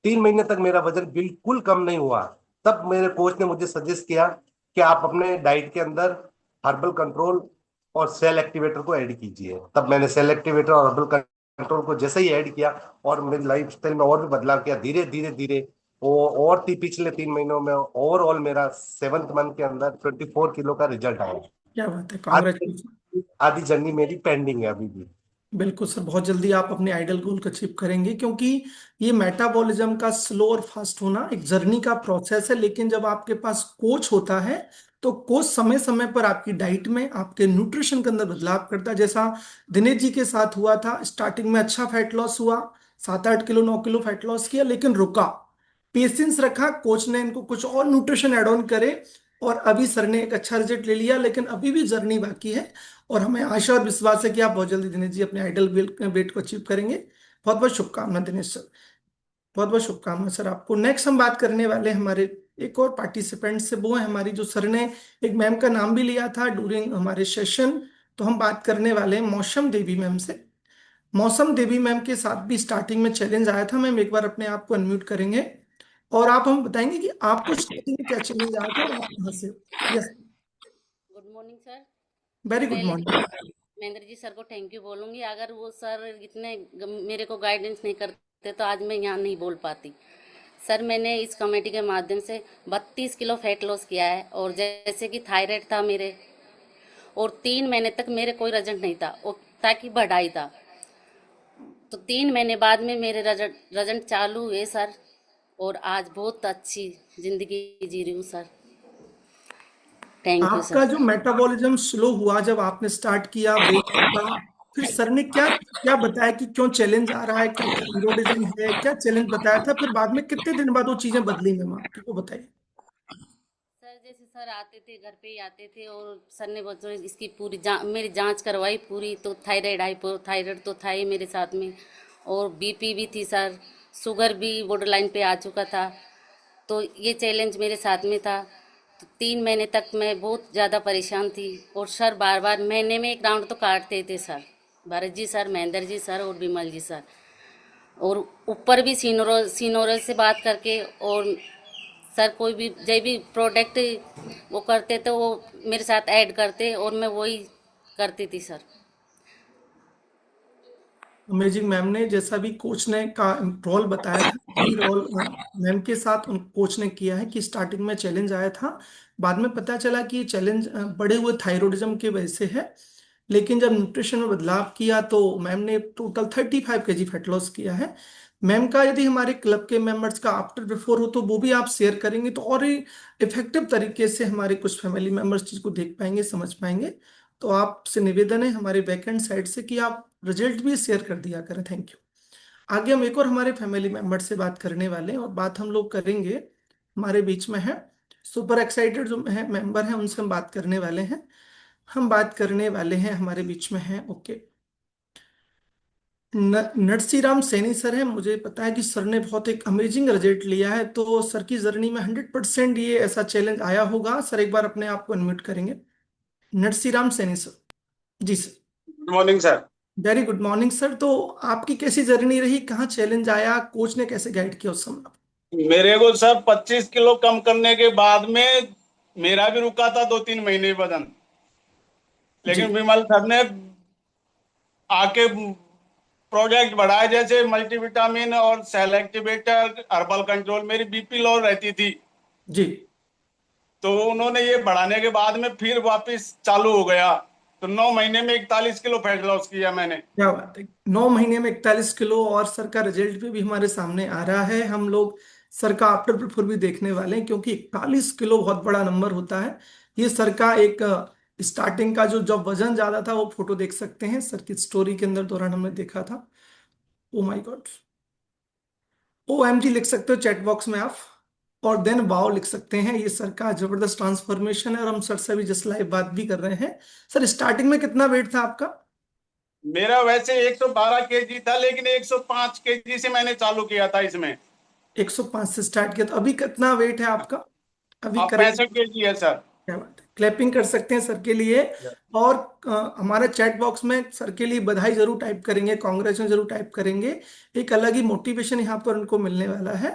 3 महीने तक मेरा वजन बिल्कुल कम नहीं हुआ। तब मेरे कोच ने मुझे सजेस्ट किया कि आप अपने डाइट के अंदर हर्बल कंट्रोल और सेल एक्टिवेटर को ऐड कीजिए। तब मैंने सेल एक्टिवेटर और हर्बल कंट्रोल को जैसे ही ऐड किया, और मेरी लाइफ स्टाइल में और भी बदलाव किया धीरे धीरे धीरे। वो और पिछले 3 महीनों में ओवरऑल मेरा 7th मंथ के अंदर 24 किलो का रिजल्ट आया। क्या बात है, आधी कांग्रेचुलेशन। आधी जर्नी मेरी पेंडिंग है अभी भी। बिल्कुल सर, बहुत जल्दी आप अपने आइडल गोल को अचीव करेंगे, क्योंकि ये मेटाबॉलिज्म का स्लो और फास्ट होना एक जर्नी का प्रोसेस है। लेकिन जब आपके पास कोच होता है, तो कोच समय समय पर आपकी डाइट में, आपके न्यूट्रिशन के अंदर बदलाव करता है। जैसा दिनेश जी के साथ हुआ था, स्टार्टिंग में अच्छा फैट लॉस हुआ, 7-8 किलो, 9 किलो फैट लॉस किया, लेकिन रुका, पेशेंस रखा, कोच ने इनको कुछ और न्यूट्रिशन एड ऑन करे, और अभी सर ने एक अच्छा रिजल्ट ले लिया। लेकिन अभी भी जर्नी बाकी है, और हमें आशा और विश्वास है कि आप बहुत जल्दी दिनेश जी अपने आइडल वेट को अचीव करेंगे। बहुत बहुत शुभकामना दिनेश सर। बहुत बहुत शुभकामना सर आपको। नेक्स्ट हम बात करने वाले हैं हमारे एक और पार्टिसिपेंट से, वो है हमारी, जो सर ने एक मैम का नाम भी लिया था ड्यूरिंग हमारे सेशन। तो हम बात करने वाले हैं मौसम देवी मैम से। मौसम देवी मैम के साथ भी स्टार्टिंग में चैलेंज आया था। मैम, एक बार अपने आप को अनम्यूट करेंगे और आप हम बताएंगे कि आपको स्टार्टिंग में क्या चैलेंज आया था और आप कहाँ से। Yes. Good morning sir. Very good पहले मॉर्निंग। तो महेंद्र जी सर को थैंक यू बोलूंगी। अगर वो सर इतने मेरे को गाइडेंस नहीं करते तो आज मैं यहाँ नहीं बोल पाती। सर, मैंने इस कमेटी के माध्यम से 32 किलो फैट लॉस किया है, और जैसे कि थायराइड था मेरे, और 3 महीने तक मेरे कोई रिजल्ट नहीं था, और ताकि बढ़ाई था। तो 3 महीने बाद में मेरे रिजल्ट चालू हुए सर, और आज बहुत अच्छी जिंदगी जी रही हूँ सर। थैंक यू आपका सर। जो मेटाबॉलिज्म स्लो हुआ जब आपने स्टार्ट किया वेट का, फिर सर ने क्या क्या बताया कि क्यों चैलेंज आ रहा है, क्या थायराइडिज्म है, क्या चैलेंज बताया था? फिर बाद में कितने दिन बाद वो चीजें बदली मैम आपकी, वो बताइए। सर, जैसे सर आते थे, घर पे ही आते थे, और सर ने बच्चों इसकी पूरी मेरी जांच करवाई पूरी, तो थायराइड, हाइपोथायराइड तो था ही मेरे साथ में, और बीपी भी थी सर, शुगर भी बॉर्डर लाइन पे आ चुका था। तो ये चैलेंज मेरे साथ में था। तो 3 महीने तक मैं बहुत ज़्यादा परेशान थी, और सर बार बार महीने में एक राउंड तो काटते थे sir, Bharat ji sir, Mahendra ji sir और विमल जी सर, और ऊपर भी सीनोरल से बात करके, और सर कोई भी जब भी प्रोडक्ट वो करते तो वो मेरे साथ ऐड करते, और मैं वही करती थी सर। अमेजिंग। मैम ने जैसा भी कोच ने का रोल बताया था, वही रोल मैम के साथ उन कोच ने किया है कि स्टार्टिंग में चैलेंज आया था, बाद में पता चला कि ये चैलेंज बढ़े हुए थायराइडिज्म की वजह से है। लेकिन जब न्यूट्रिशन में बदलाव किया तो मैम ने टोटल 35 kg फैट लॉस किया है। मैम का यदि हमारे क्लब के मेंबर्स का आफ्टर बिफोर हो तो वो भी आप शेयर करेंगे, तो और ही इफेक्टिव तरीके से हमारे कुछ फैमिली मेंबर्स चीज को देख पाएंगे, समझ पाएंगे। तो आपसे निवेदन है हमारे बैकएंड साइड से कि आप रिजल्ट भी शेयर कर दिया करें। Thank you. आगे हम एक और हमारे फैमिली मेंबर से बात करने वाले हैं, और बात हम लोग करेंगे, हमारे बीच में है सुपर एक्साइटेड जो है मेंबर हैं, उनसे हम बात करने वाले हैं। हम बात करने वाले हैं, हमारे बीच में है, ओके, नरसीराम सैनी सर है। मुझे पता है कि सर ने बहुत एक अमेजिंग रिजल्ट लिया है, तो सर की जर्नी में 100% ये ऐसा चैलेंज आया होगा। सर एक बार अपने आप को अनम्यूट करेंगे। नरसीराम सैनी सर। जी sir. Good morning sir. Very good morning sir. तो आपकी कैसी जर्नी रही, कहाँ चैलेंज आया, कोच ने कैसे गाइड किया उस समय? मेरे को सर 25 किलो कम करने के बाद में मेरा भी रुका था 2-3 महीने वजन, जी। लेकिन विमल सर ने आके प्रोजेक्ट बढ़ाए, जैसे मल्टीविटामिन और सेल एक्टिवेटर, हर्बल कंट्रोल। मेरी बीपी लो रहती थी, जी। तो उन्होंने ये बढ़ाने के बाद में फिर वापस चालू हो गया। तो 9 महीने में 41 किलो फैट लॉस किया मैंने। क्या बात है, 9 महीने में 41 किलो, और सर का रिजल्ट भी हमारे सामने आ रहा है। हम लोग सर का आफ्टर बिफोर भी देखने वाले हैं, क्योंकि 41 किलो बहुत बड़ा नंबर होता है। ये सर का एक स्टार्टिंग का जो जब वजन ज्यादा था, वो फोटो देख सकते हैं सर की स्टोरी के अंदर दौरान हमने देखा था। ओ माय गॉड, OMG लिख सकते हो चैट बॉक्स में आप, और देन वाओ लिख सकते हैं। ये सर का जबरदस्त ट्रांसफॉर्मेशन है, और हम सर से अभी जस्ट लाइव बात भी कर रहे हैं। सर स्टार्टिंग में कितना वेट था आपका? मेरा वैसे 112 kg था, लेकिन 105 kg से मैंने चालू किया था इसमें। 105 से स्टार्ट किया, तो अभी कितना वेट है आपका अभी अब करेंगे? 65 kg है सर। क्या बात है, क्लैपिंग कर सकते हैं सर के लिए। और हमारे चैट बॉक्स में सर के लिए बधाई जरूर टाइप करेंगे, कांग्रेचुलेशन जरूर टाइप करेंगे। एक अलग ही मोटिवेशन यहाँ पर उनको मिलने वाला है।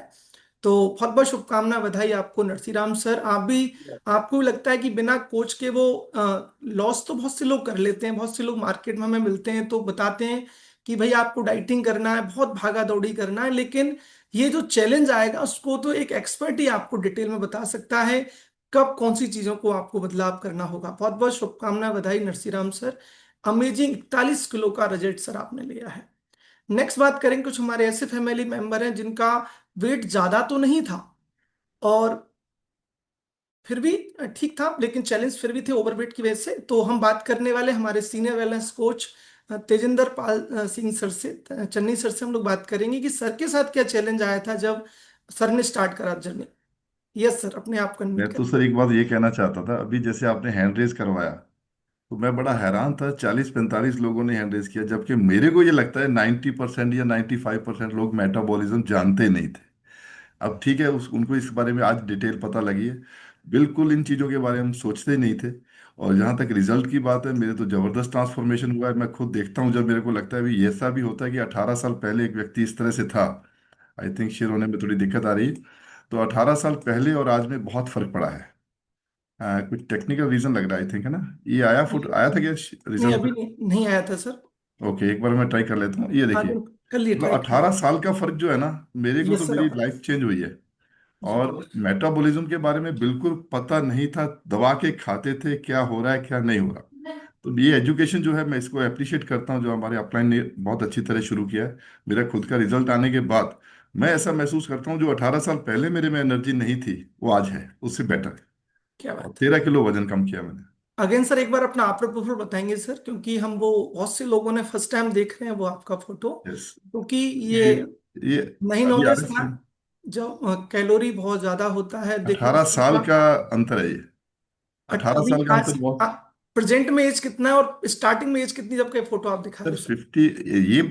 तो बहुत बहुत शुभकामना, बधाई आपको नरसीराम सर। आप भी, आपको भी लगता है कि बिना कोच के वो लॉस तो बहुत से लोग कर लेते हैं, बहुत से लोग मार्केट में हमें मिलते हैं तो बताते हैं कि भाई आपको डाइटिंग करना है, बहुत भागा दौड़ी करना है, लेकिन ये जो चैलेंज आएगा उसको तो एक एक्सपर्ट ही आपको डिटेल में बता सकता है, कब कौन सी चीजों को आपको बदलाव करना होगा। बहुत बहुत शुभकामनाएं, बधाई नरसीराम सर। अमेजिंग 41 किलो का रिजल्ट सर आपने लिया है। नेक्स्ट बात करेंगे, कुछ हमारे ऐसे फैमिली मेंबर हैं जिनका वेट ज्यादा तो नहीं था, और फिर भी ठीक था, लेकिन चैलेंज फिर भी थे ओवरवेट की वजह से। तो हम बात करने वाले हमारे senior wellness coach Tejinder Pal Singh sir से, चन्नी सर से हम लोग बात करेंगे कि सर के साथ क्या चैलेंज आया था जब सर ने स्टार्ट करा जर्नी। यस सर, अपने आप को मैं अनम्यूट तो करें। सर एक बात ये कहना चाहता था, अभी जैसे आपने हैंड रेज करवाया तो मैं बड़ा हैरान था, 40-45 लोगों ने हैंड रेज किया, जबकि मेरे को ये लगता है 90% या 95% लोग मेटाबॉलिज्म जानते नहीं थे। अब ठीक है, उनको इस बारे में आज डिटेल पता लगी है। बिल्कुल इन चीज़ों के बारे में हम सोचते ही नहीं थे। और जहाँ तक रिजल्ट की बात है, मेरे तो जबरदस्त ट्रांसफॉर्मेशन हुआ है। मैं खुद देखता हूँ, जब मेरे को लगता है भी ऐसा भी होता है कि 18 साल पहले एक व्यक्ति इस तरह से था, आई थिंक शेयर होने में थोड़ी दिक्कत आ रही है, तो 18 साल पहले और आज में बहुत फर्क पड़ा है। कुछ टेक्निकल रीजन लग रहा है, आई थिंक, है ना? ये आया फुट आया था क्या नहीं, रिजल्ट? अभी नहीं, नहीं आया था सर। ओके, एक बार मैं ट्राई कर लेता हूँ। ये हाँ, देखिए, कर लिए, मतलब ट्राई किया। 18 साल का फर्क जो है ना, मेरे को तो यस सर, मेरी आप लाइफ चेंज हुई है। जी। और मेटाबॉलिज्म के बारे में बिल्कुल पता नहीं था, दबा के खाते थे क्या हो रहा है क्या नहीं हो रहा। तो ये एजुकेशन जो है, मैं इसको अप्रिशिएट करता हूँ, जो हमारे अपलाइन ने बहुत अच्छी तरह शुरू किया है। मेरा खुद का रिजल्ट आने के बाद मैं ऐसा महसूस करता हूँ, जो 18 साल पहले मेरे में एनर्जी नहीं थी वो आज है, उससे बेटर है। क्या और बात है। 13 किलो वजन कम किया मैंने। अगेन सर, एक बार अपना आप प्रोफाइल बताएंगे सर, क्योंकि हम वो बहुत से लोगों ने फर्स्ट टाइम देख रहे हैं वो आपका फोटो, यस। क्योंकि ये ये ये नहीं अभी नॉलेज था। आगे जो कैलोरी बहुत ज्यादा होता है, देखिए 18 साल का अंतर है ये। 18 साल अभी का आज अंतर बहुत। प्रेजेंट में एज कितना है, और स्टार्टिंग में एज कितनी जब का फोटो आप दिखा सर रहे हो सर? 50, ये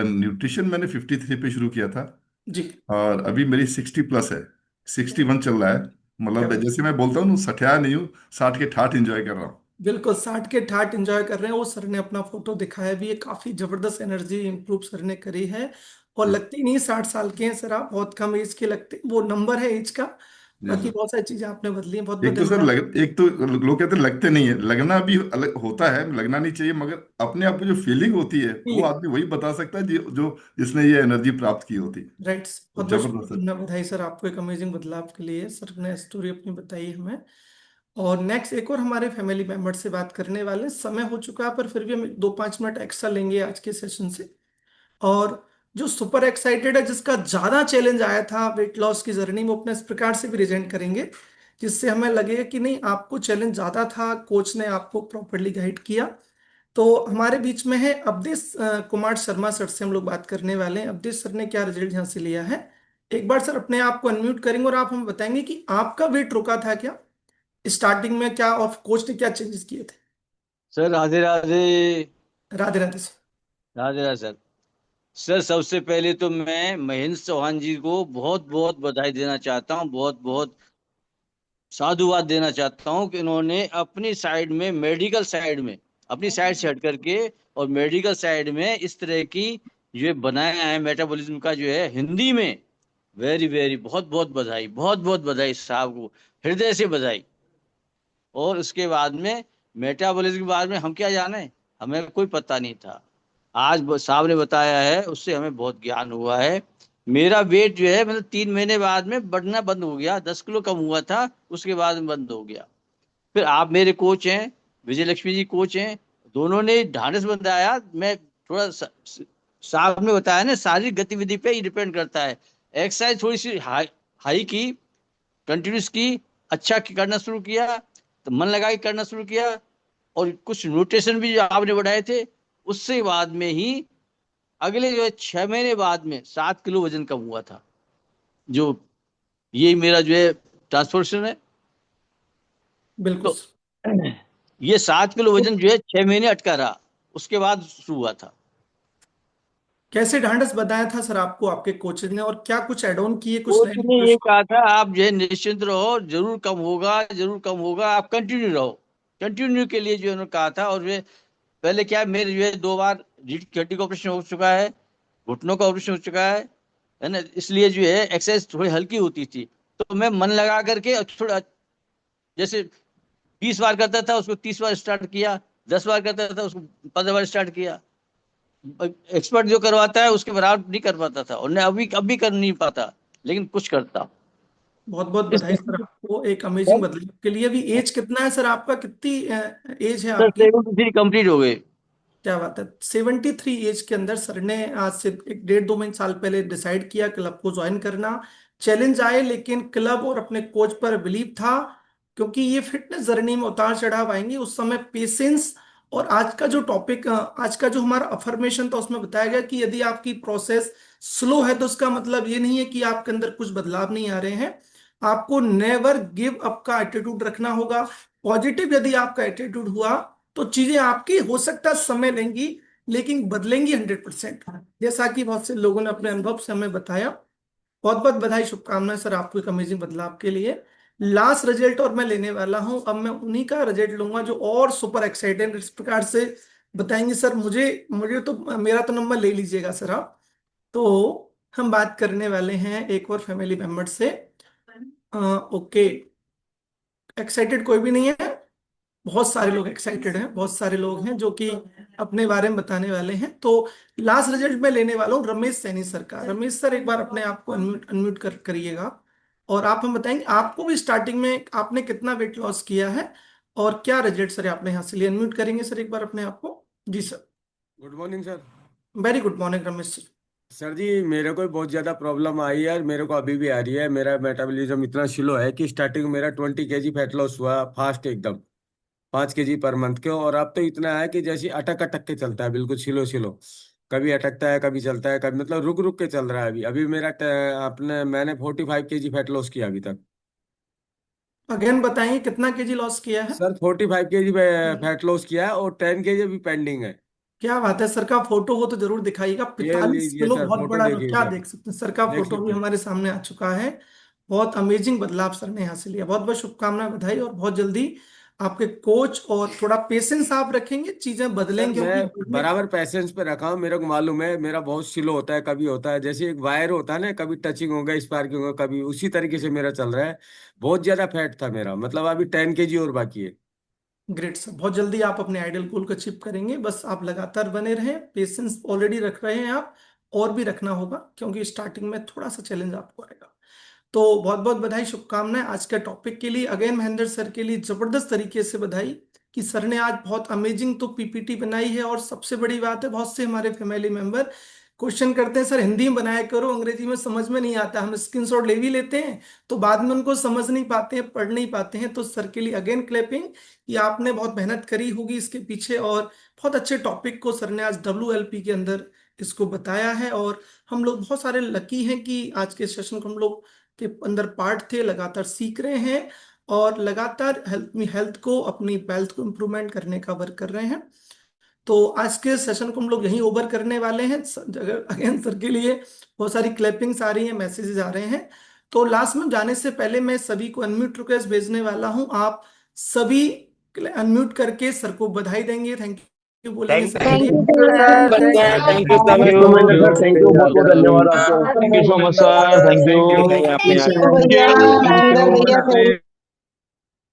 न्यूट्रिशन मैंने 53 पे शुरू किया था, जी। और अभी मेरी 60 प्लस है, 61 चल रहा है। क्या मतलब बात। जैसे मैं बोलता हूँ ना, सठिया नहीं हूँ, 60 के ठाठ एंजॉय कर रहा हूँ। बिल्कुल 60 के ठाट एंजॉय कर रहे हैं। वो सर ने अपना फोटो दिखाया भी है, काफी जबरदस्त एनर्जी इंप्रूव सर ने करी है। और यस। लगते ही नहीं 60 साल के हैं सर आप, बहुत कम एज के लगते, वो नंबर है एज का। यस बाकी सर। बहुत सारी चीजें आपने बदली हैं, बहुत बहुत एक तो सर धन्यवाद। एक तो लोग कहते हैं लगते नहीं है, लगना भी अलग होता है, लगना नहीं चाहिए, मगर अपने आप को जो फीलिंग होती है वो फीलिंग। आदमी वही बता सकता है जो जिसने ये एनर्जी प्राप्त की होती है। राइट, तो बहुत बहुत जबरदस्त है। शुभकामनाएं, बधाई सर आपको एक अमेजिंग बदलाव के लिए। सर ने स्टोरी अपनी बताई हमें। और नेक्स्ट एक और हमारे फैमिली मेंबर से बात करने वाले हैं। समय हो चुका है, पर फिर भी हम 2-5 मिनट एक्स्ट्रा लेंगे आज के सेशन से। और जो सुपर एक्साइटेड है, जिसका ज्यादा चैलेंज आया था वेट लॉस की जर्नी में, वो अपने इस प्रकार से भी रिजेंट करेंगे, जिससे हमें लगेगा कि नहीं आपको चैलेंज ज्यादा था, कोच ने आपको प्रॉपरली गाइड किया। तो हमारे बीच में है अवधेश कुमार शर्मा सर से हम लोग बात करने वाले हैं। अवधेश सर ने क्या रिजल्ट यहाँ से लिया है, एक बार सर अपने आप को अनम्यूट करेंगे और आप हमें बताएंगे कि आपका वेट रुका था क्या स्टार्टिंग में, क्या और कोच ने क्या चेंजेस किए थे। Sir Radhe Radhe. Radhe Radhe sir. Radhe Radhe sir. Sir सबसे पहले तो मैं महेंद्र चौहान जी को बहुत बहुत बधाई देना चाहता हूँ, बहुत बहुत साधुवाद देना चाहता हूँ कि इन्होंने अपनी साइड में, मेडिकल साइड में, अपनी साइड से हट करके और मेडिकल साइड में इस तरह की जो बनाया है मेटाबॉलिज्म का जो है हिंदी में। वेरी वेरी बहुत बहुत बधाई, बहुत बहुत बधाई साहब को, हृदय से बधाई। और उसके बाद में मेटाबॉलिज्म के बारे में हम क्या जाने, हमें कोई पता नहीं था। आज साहब ने बताया है, उससे हमें बहुत ज्ञान हुआ है। मेरा वेट जो है मतलब 3 महीने बाद में बढ़ना बंद हो गया, 10 किलो कम हुआ था, उसके बाद में बंद हो गया। फिर आप मेरे कोच हैं, विजय लक्ष्मी जी कोच हैं, दोनों ने ढांढस बनाया। मैं थोड़ा साहब ने बताया ना, शारीरिक गतिविधि पे ही डिपेंड करता है। एक्सरसाइज थोड़ी सी हाई की, कंटिन्यूस की, अच्छा करना शुरू किया, तो मन लगा के करना शुरू किया, और कुछ न्यूट्रिशन भी जो आपने बढ़ाए थे, उससे बाद में ही अगले जो है 6 महीने बाद में 7 किलो वजन कम हुआ था। जो ये मेरा जो है ट्रांसफॉर्मेशन है। बिल्कुल तो ये 7 किलो वजन जो है 6 महीने अटका रहा, उसके बाद शुरू हुआ था। कैसे ढांढस बताया था सर आपको आपके कोचेज ने, और क्या कुछ एड ऑन किए, कुछ कोच नए ने ये nutrition? कहा था, आप जो है निश्चिंत रहो, जरूर कम होगा, जरूर कम होगा, आप कंटिन्यू रहो। कंटिन्यू के लिए जो उन्होंने कहा था। और वे पहले क्या है, मेरे जो है 2 बार रीढ़ की हड्डी का ऑपरेशन हो चुका है, घुटनों का ऑपरेशन हो चुका है ना, इसलिए जो है एक्सरसाइज थोड़ी हल्की होती थी। तो मैं मन लगा करके थोड़ा, जैसे 20 बार करता था उसको 30 बार स्टार्ट किया, 10 बार करता था उसको 15 बार स्टार्ट किया। एक्सपर्ट जो करवाता है उसके बराबर नहीं कर पाता था, और अब भी कर नहीं पाता, लेकिन कुछ करता। बहुत बहुत इस बधाई सर आपको, एक अमेजिंग बदलाव के लिए। अभी एज कितना है सर आपका, कितनी एज है सर आपकी? 73 कंप्लीट हो गए। क्या बात है, 73 एज के अंदर सर ने आज से 1 डेढ़ 2 महीने साल पहले डिसाइड किया क्लब को ज्वाइन करना। चैलेंज आए लेकिन क्लब और अपने कोच पर बिलीव था, क्योंकि ये फिटनेस जर्नी में उतार चढ़ाव आएंगे, उस समय पेशेंस। और आज का जो टॉपिक, आज का जो हमारा अफर्मेशन था, उसमें बताया गया कि यदि आपकी प्रोसेस स्लो है तो उसका मतलब ये नहीं है कि आपके अंदर कुछ बदलाव नहीं आ रहे हैं। आपको नेवर गिव अप का एटीट्यूड रखना होगा। पॉजिटिव यदि आपका एटीट्यूड हुआ तो चीजें आपकी हो सकता है समय लेंगी, लेकिन बदलेंगी 100%, जैसा कि बहुत से लोगों ने अपने अनुभव से हमें बताया। बहुत बहुत बधाई, शुभकामनाएं सर आपको एक अमेजिंग बदलाव के लिए। लास्ट रिजल्ट और मैं लेने वाला हूं, अब मैं उन्हीं का रिजल्ट लूंगा जो और सुपर एक्साइटेड इस प्रकार से बताएंगे। सर मुझे मुझे तो मेरा तो नंबर ले लीजिएगा सर आप। तो हम बात करने वाले हैं एक और फैमिली मेंबर से। ओके, एक्साइटेड कोई भी नहीं है? बहुत सारे लोग एक्साइटेड हैं, बहुत सारे लोग हैं जो कि अपने बारे में बताने वाले हैं। तो लास्ट रिजल्ट मैं लेने वाला हूँ रमेश सैनी सर का। रमेश सर एक बार अपने आप को अनम्यूट अनम्यूट करिएगा, और आप हम बताएंगे आपको भी स्टार्टिंग में आपने कितना वेट लॉस किया है और क्या रिजल्ट सर आपने हासिल किए। अनम्यूट करेंगे सर एक बार अपने आप को। जी sir. Good morning sir. Very good morning Ramesh sir. Sir जी, मेरे को बहुत ज़्यादा प्रॉब्लम आई है और मेरे को अभी भी आ रही है। मेरा मेटाबॉलिज्म इतना स्लो है कि स्टार्टिंग में मेरा 20 kg फैट लॉस हुआ फास्ट एकदम, 5 kg पर मंथ के। और अब तो इतना है कि जैसे अटक अटक के चलता है, बिल्कुल स्लो स्लो। कभी अटकता है, कभी चलता है, कभी मतलब रुक रुक के चल रहा है। अभी अभी मेरा मैंने 45 kg फैट लॉस किया अभी तक। अगेन बताएंगे कितना केजी लॉस किया है? सर 45 kg फैट लॉस किया है और 10 kg अभी पेंडिंग है। क्या बात है सर, का फोटो हो तो जरूर दिखाइएगा। ये 45 लीजिए किलो सर, बहुत फोटो बड़ा, देखिए क्या सर, देख सकते हैं सर का देख फोटो भी सकते हैं। हमारे सामने आ चुका है। बहुत अमेजिंग बदलाव सर ने हासिल किया, बहुत बहुत शुभकामनाएं, बधाई। और बहुत जल्दी आपके कोच और थोड़ा पेशेंस आप रखेंगे, चीजें सर बदलेंगी, मैं क्योंकि बराबर पैसेंस पे रखा हूँ। मेरे को मालूम है मेरा बहुत स्लो होता है, कभी होता है जैसे एक वायर होता है ना, कभी टचिंग होगा, स्पार्किंग होगा, कभी उसी तरीके से मेरा चल रहा है। बहुत ज्यादा फैट था मेरा, मतलब अभी 10 kg और बाकी है। ग्रेट सर, बहुत जल्दी आप अपने आइडल गोल को अचीव करेंगे। बस आप लगातार बने रहें, पेशेंस ऑलरेडी रख रहे हैं आप, और भी रखना होगा, क्योंकि स्टार्टिंग में थोड़ा सा चैलेंज आपको आएगा। तो बहुत बहुत बधाई, शुभकामनाएं आज के टॉपिक के लिए। अगेन महेंद्र सर के लिए जबरदस्त तरीके से बधाई कि सर ने आज बहुत अमेजिंग तो पीपीटी बनाई है। और सबसे बड़ी बात है, बहुत से हमारे फैमिली मेंबर क्वेश्चन करते हैं सर हिंदी में बनाया करो, अंग्रेजी में समझ में नहीं आता। हम स्क्रीनशॉट ले भी लेते हैं तो बाद में उनको समझ नहीं पाते हैं, पढ़ नहीं पाते हैं। तो सर के लिए अगेन क्लैपिंग कि आपने बहुत मेहनत करी होगी इसके पीछे, और बहुत अच्छे टॉपिक को सर ने आज WLP के अंदर इसको बताया है। और हम लोग बहुत सारे लकी हैं कि आज के सेशन को हम लोग के अंदर पार्ट थे, लगातार सीख रहे हैं और लगातार हेल्थ को, अपनी वेल्थ को इम्प्रूवमेंट करने का वर्क कर रहे हैं। तो आज के सेशन को हम लोग यहीं ओवर करने वाले हैं। अगेन सर के लिए बहुत सारी क्लैपिंग्स आ रही हैं, मैसेजेस आ रहे हैं। तो लास्ट में जाने से पहले मैं सभी को अनम्यूट रिक्वेस्ट भेजने वाला हूं। आप सभी अनम्यूट करके सर को बधाई देंगे, थैंक यू बोलेंगे सर के लिए। Thank you sir, thank you thank you Mahendra sir, thank you, बहुत बहुत धन्यवाद आपको। So much sir, thank you. Thank you, thank you. भैया, महेंद्र भैया, थैंक